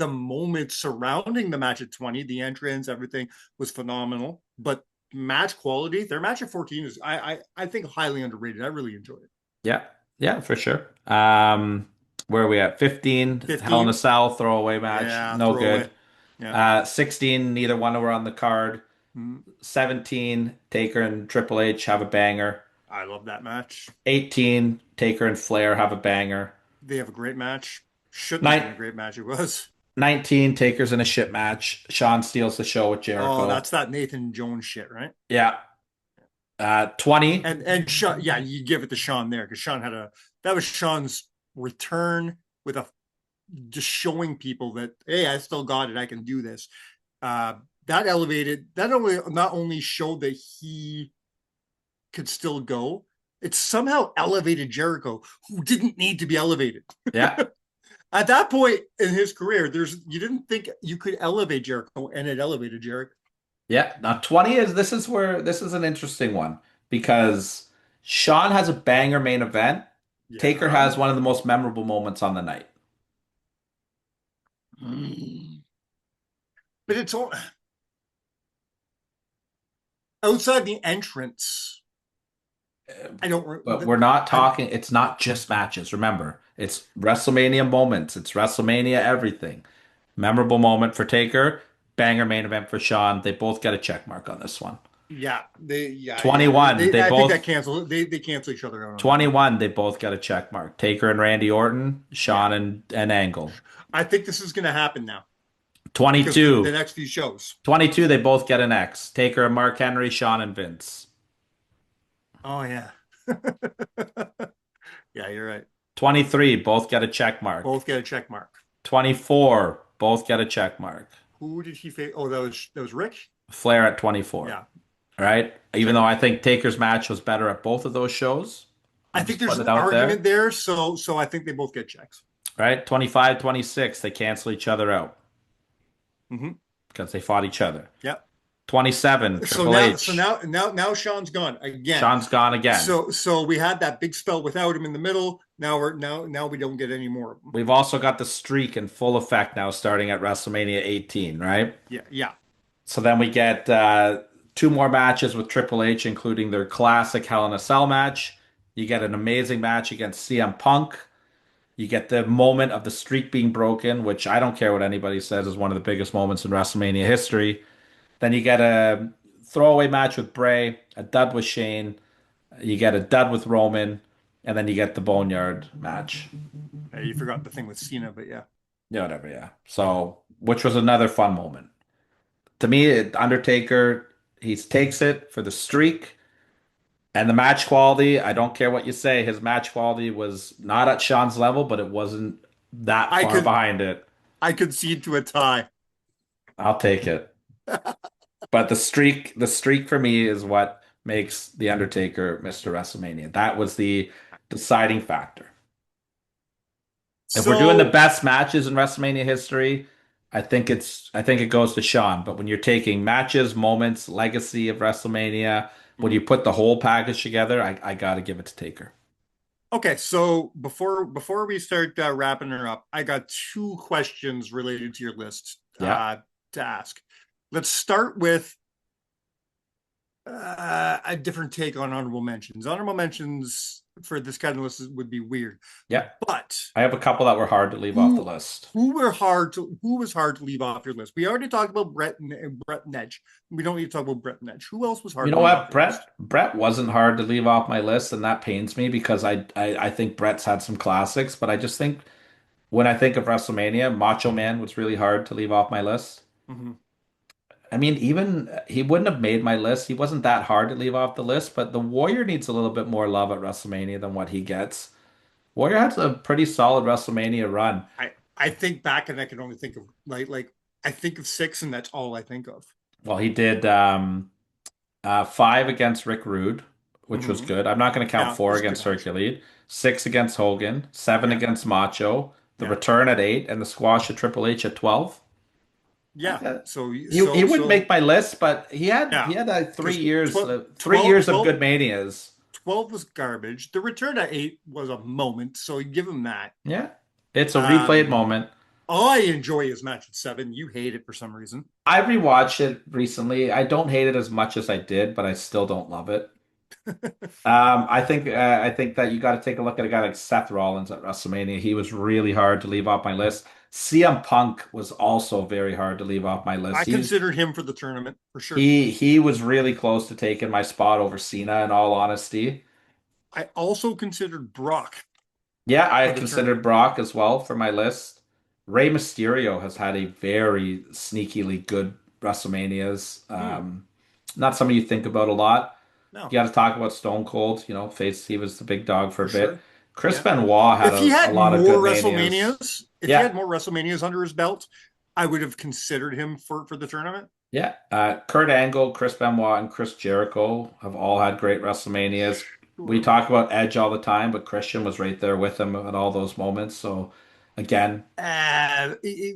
moment surrounding the match at 20, the entrance, everything was phenomenal. But match quality, their match at 14 is I think highly underrated. I really enjoyed it. Yeah, yeah, for sure. Where are we at? 15, Hell in a 15, Cell throwaway match. yeah, No throwaway. good. Yeah. 16, neither one were on the card. Mm, 17, Taker and Triple H have a banger. I love that match. 18, Taker and Flair have a banger. They have a great match. Shouldn't have been Nine, a great match. It was. 19, Taker's in a shit match. Sean steals the show with Oh, Jericho. that's that Nathan Jones shit, right? Yeah. 20, And Sean, yeah, you give it to Sean there because Sean had a that was Sean's return with a just showing people that hey, I still got it, I can do this. That elevated that only not only showed that he could still go, it somehow elevated Jericho, who didn't need to be elevated. yeah. At that point in his career, you didn't think you could elevate Jericho, and it elevated Jericho. Yeah. Now 20 is this is an interesting one because Sean has a banger main event. Taker Yeah. has one of the most memorable moments on the night. But it's all outside the entrance. I don't. But we're not talking, it's not just matches. Remember, it's WrestleMania moments, it's WrestleMania everything. Memorable moment for Taker, banger main event for Sean. They both get a check mark on this one. Yeah, yeah. 21, they I think that both cancel. They cancel each other out. On 21, they both got a check mark. Taker and Randy Orton, Sean and Angle. I think this is going to happen now because 22, the next few shows. 22, they both get an X. Taker and Mark Henry, Sean and Vince. Oh yeah, yeah. You're right. 23, both get a check mark. Both get a check mark. 24, both get a check mark. Who did he face? Oh, that was Rick. Flair at 24. Yeah. Right? Even though I think Taker's match was better at both of those shows. I I'm think just there's putting an it out argument there. there. So I think they both get checks. Right? 25, 26, they cancel each other out Mm-hmm. because they fought each other. Yeah. 27, Triple H. Now Sean's gone again. Sean's gone again. So we had that big spell without him in the middle. Now we don't get any more of them. We've also got the streak in full effect now starting at WrestleMania 18, right? Yeah. So then we get two more matches with Triple H, including their classic Hell in a Cell match. You get an amazing match against CM Punk. You get the moment of the streak being broken, which I don't care what anybody says is one of the biggest moments in WrestleMania history. Then you get a throwaway match with Bray, a dud with Shane. You get a dud with Roman, and then you get the Boneyard match. You forgot the thing with Cena, but yeah. Yeah, whatever, yeah. So, which was another fun moment. To me, Undertaker, he takes it for the streak and the match quality. I don't care what you say. His match quality was not at Sean's level, but it wasn't that far behind it. I concede to a tie. I'll take it. But the streak for me is what makes the Undertaker Mr. WrestleMania. That was the deciding factor. If we're doing the best matches in WrestleMania history, I think it goes to Sean. But when you're taking matches, moments, legacy of WrestleMania, when you put the whole package together, I gotta give it to Taker. Okay, so before we start wrapping her up, I got two questions related to your list Yeah. to ask. Let's start with a different take on honorable mentions. Honorable mentions for this kind of list would be weird, Yeah. but I have a couple that were hard to leave off the who list. who was hard to leave off your list? We already talked about Brett and Edge. We don't need to talk about Brett and Edge. Who else was You hard know to leave off what? your list? Brett wasn't hard to leave off my list, and that pains me because I think Brett's had some classics, but I just think when I think of WrestleMania, Macho Man was really hard to leave off my list. Mm-hmm. I mean, even he wouldn't have made my list. He wasn't that hard to leave off the list, but the Warrior needs a little bit more love at WrestleMania than what he gets. Warrior had a pretty solid WrestleMania run. I think back and I can only think of like I think of six and that's all I think of. Well, he did five against Rick Rude, which was Mm-hmm. good. I'm not going to count Yeah, four it's a good against match. Hercules, six against Hogan, seven Yeah, against Macho, the yeah, return at eight, and the squash at Triple H at 12. yeah. So He wouldn't make my list, but he yeah, had like because 3 years of good manias. 12 was garbage. The return at eight was a moment, so you give him that. Yeah, it's a replayed Um, moment. I enjoy his match at seven. You hate it for some reason. I rewatched it recently. I don't hate it as much as I did, but I still don't love it. I think that you got to take a look at a guy like Seth Rollins at WrestleMania. He was really hard to leave off my list. CM Punk was also very hard to leave off my list. I considered him for the tournament for sure. He was really close to taking my spot over Cena, in all honesty. I also considered Brock Yeah, I for the considered tournament. Brock as well for my list. Rey Mysterio has had a very sneakily good WrestleManias. Hmm, Not something you think about a lot. no, You got to talk about Stone Cold. He was the big dog for for a bit. sure. Chris Yeah. Benoit had If he a had lot of more good manias. WrestleManias, if he Yeah, had more WrestleManias under his belt, I would have considered him for the tournament. yeah. Kurt Angle, Chris Benoit, and Chris Jericho have all had great WrestleManias. We Sure. talk about Edge all the time, but Christian was right there with him at all those moments. So again,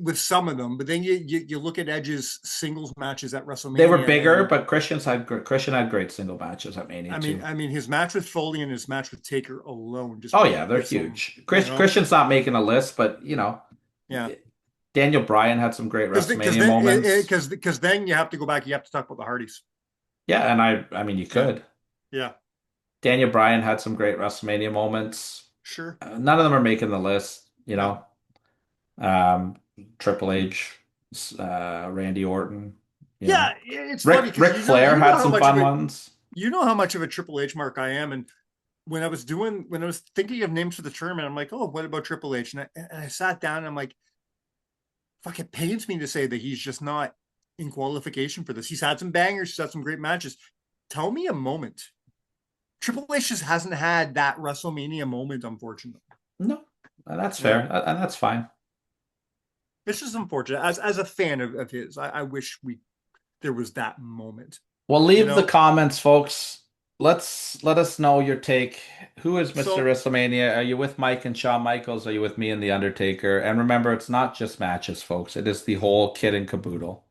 With some of them, but then you look at Edge's singles matches at they were WrestleMania, bigger, and but Christian had great single matches at Mania too. I mean his match with Foley and his match with Taker alone just Oh yeah, they're gets him, huge. you know, Christian's not making a list, but yeah. Daniel Bryan had some great Because WrestleMania then moments. because then you have to go back, you have to talk about the Hardys. Yeah, and I mean you Yeah, could. yeah, Daniel Bryan had some great WrestleMania moments. sure, None of them are making the list, no. Um, Triple H, Randy Orton, Yeah, it's funny Rick because Flair you know had how some much of fun a ones. you know how much of a Triple H mark I am, and when I was thinking of names for the tournament, I'm like, oh, what about Triple H? And I sat down and I'm like, fuck, it pains me to say that he's just not in qualification for this. He's had some bangers, he's had some great matches. Tell me a moment. Triple H just hasn't had that WrestleMania moment, unfortunately. No, that's Yeah. fair, and that's fine. It's just unfortunate. As a fan of his, I wish there was that moment. Well, You leave the know, comments, folks. Let us know your take. Who is Mr. so WrestleMania? Are you with Mike and Shawn Michaels? Are you with me and The Undertaker? And remember, it's not just matches, folks. It is the whole kit and caboodle.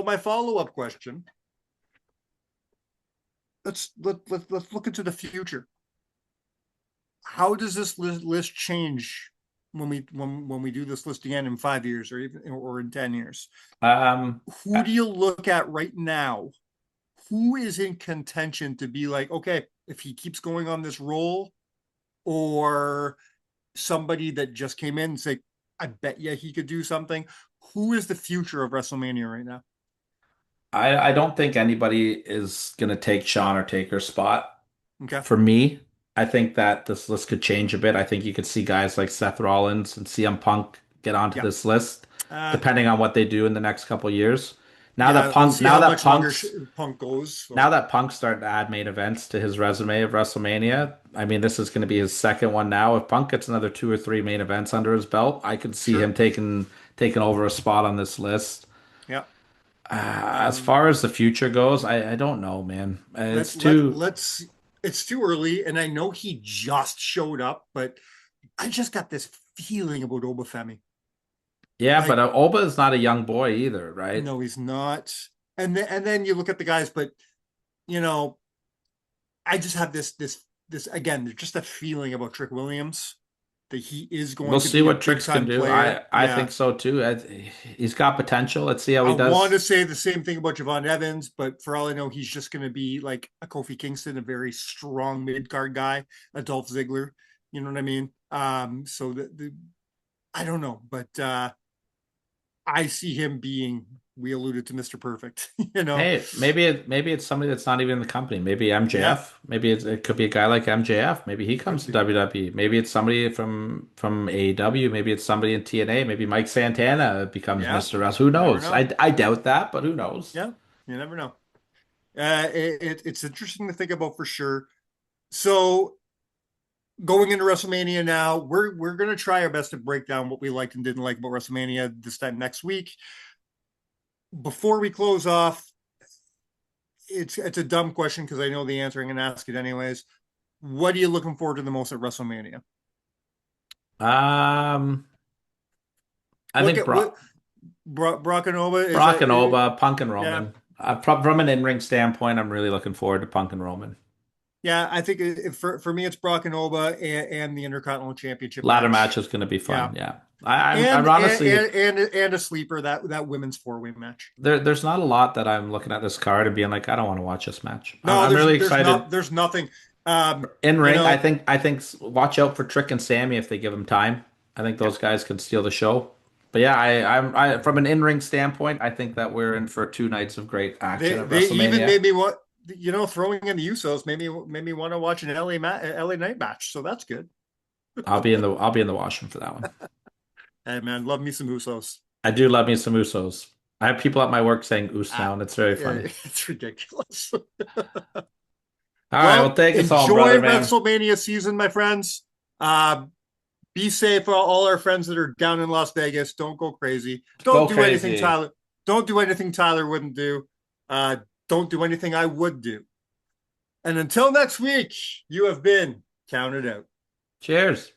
my follow-up question. Let's look into the future. How does this list change when we do this list again in 5 years or in 10 years? Um, Who do you look at right now? Who is in contention to be like, okay, if he keeps going on this roll, or somebody that just came in and say, I bet you he could do something. Who is the future of WrestleMania right now? I don't think anybody is gonna take Shawn or Taker's spot. Okay. For me, I think that this list could change a bit. I think you could see guys like Seth Rollins and CM Punk get onto Yeah. this list, Uh, depending on what they do in the next couple of years. yeah, let's see how much longer Punk's Punk goes. now So. that Punk's starting to add main events to his resume of WrestleMania, I mean, this is going to be his second one now. If Punk gets another two or three main events under his belt, I could see him Sure. taking over a spot on this list. Yeah. As Um, far as the future goes, I don't know, man. It's let too let's it's too early, and I know he just showed up, but I just got this feeling about Obafemi. yeah, but Like, Oba is not a young boy either, right? no, he's not. And then you look at the guys, but you know, I just have this this again. There's just a feeling about Trick Williams that he is going We'll to see be a what big Tricks can time do. player. I think so too. He's got potential. Let's see how I he want to does. say the same thing about Javon Evans, but for all I know, he's just going to be like a Kofi Kingston, a very strong mid card guy, a Dolph Ziggler. You know what I mean? So I don't know, but I see him being. We alluded to Mr. Perfect. You know, Hey, maybe it's somebody that's not even in the company. Maybe yeah, MJF. Maybe it could be a guy like MJF. Maybe he comes could to be. WWE. Maybe it's somebody from AEW. Maybe it's somebody in TNA. Maybe Mike Santana becomes Yeah, Mr. Wrestler. Who you never knows? know. I doubt that, but who knows? Yeah, you never know. It's interesting to think about for sure. So going into WrestleMania now, we're gonna try our best to break down what we liked and didn't like about WrestleMania this time next week. Before we close off, it's a dumb question because I know the answer. I'm gonna ask it anyways. What are you looking forward to the most at WrestleMania? Um, I Look think at what Brock and Ova is Brock that and Oba, Punk and yeah. Roman. From an in-ring standpoint, I'm really looking forward to Punk and Roman. Yeah, I think for me it's Brock and Oba and the Intercontinental Championship Ladder match match. is going to be Yeah, fun. Yeah, I'm and honestly and a sleeper that women's 4-way match. there's not a lot that I'm looking at this card and being like, I don't want to watch this match. No, I'm really excited. there's nothing. In You ring, know, I think watch out for Trick and Sammy if they give them time. I think yeah, those guys can steal the show. But yeah, from an in ring standpoint, I think that we're in for 2 nights of great action at they even WrestleMania. made me want throwing in the Usos made me want to watch an LA Night match. So that's good. I'll be in the washroom for that one. Hey man, love me some Usos. I do love me some Usos. I have people at my work saying Oos Uh, now, and it's very funny. it's ridiculous. All right, well, Well, take us home, enjoy brother man. WrestleMania season, my friends. Be safe, all our friends that are down in Las Vegas. Don't go crazy. Go Don't do anything crazy. Tyler. Don't do anything Tyler wouldn't do. Don't do anything I would do. And until next week, you have been counted out. Cheers.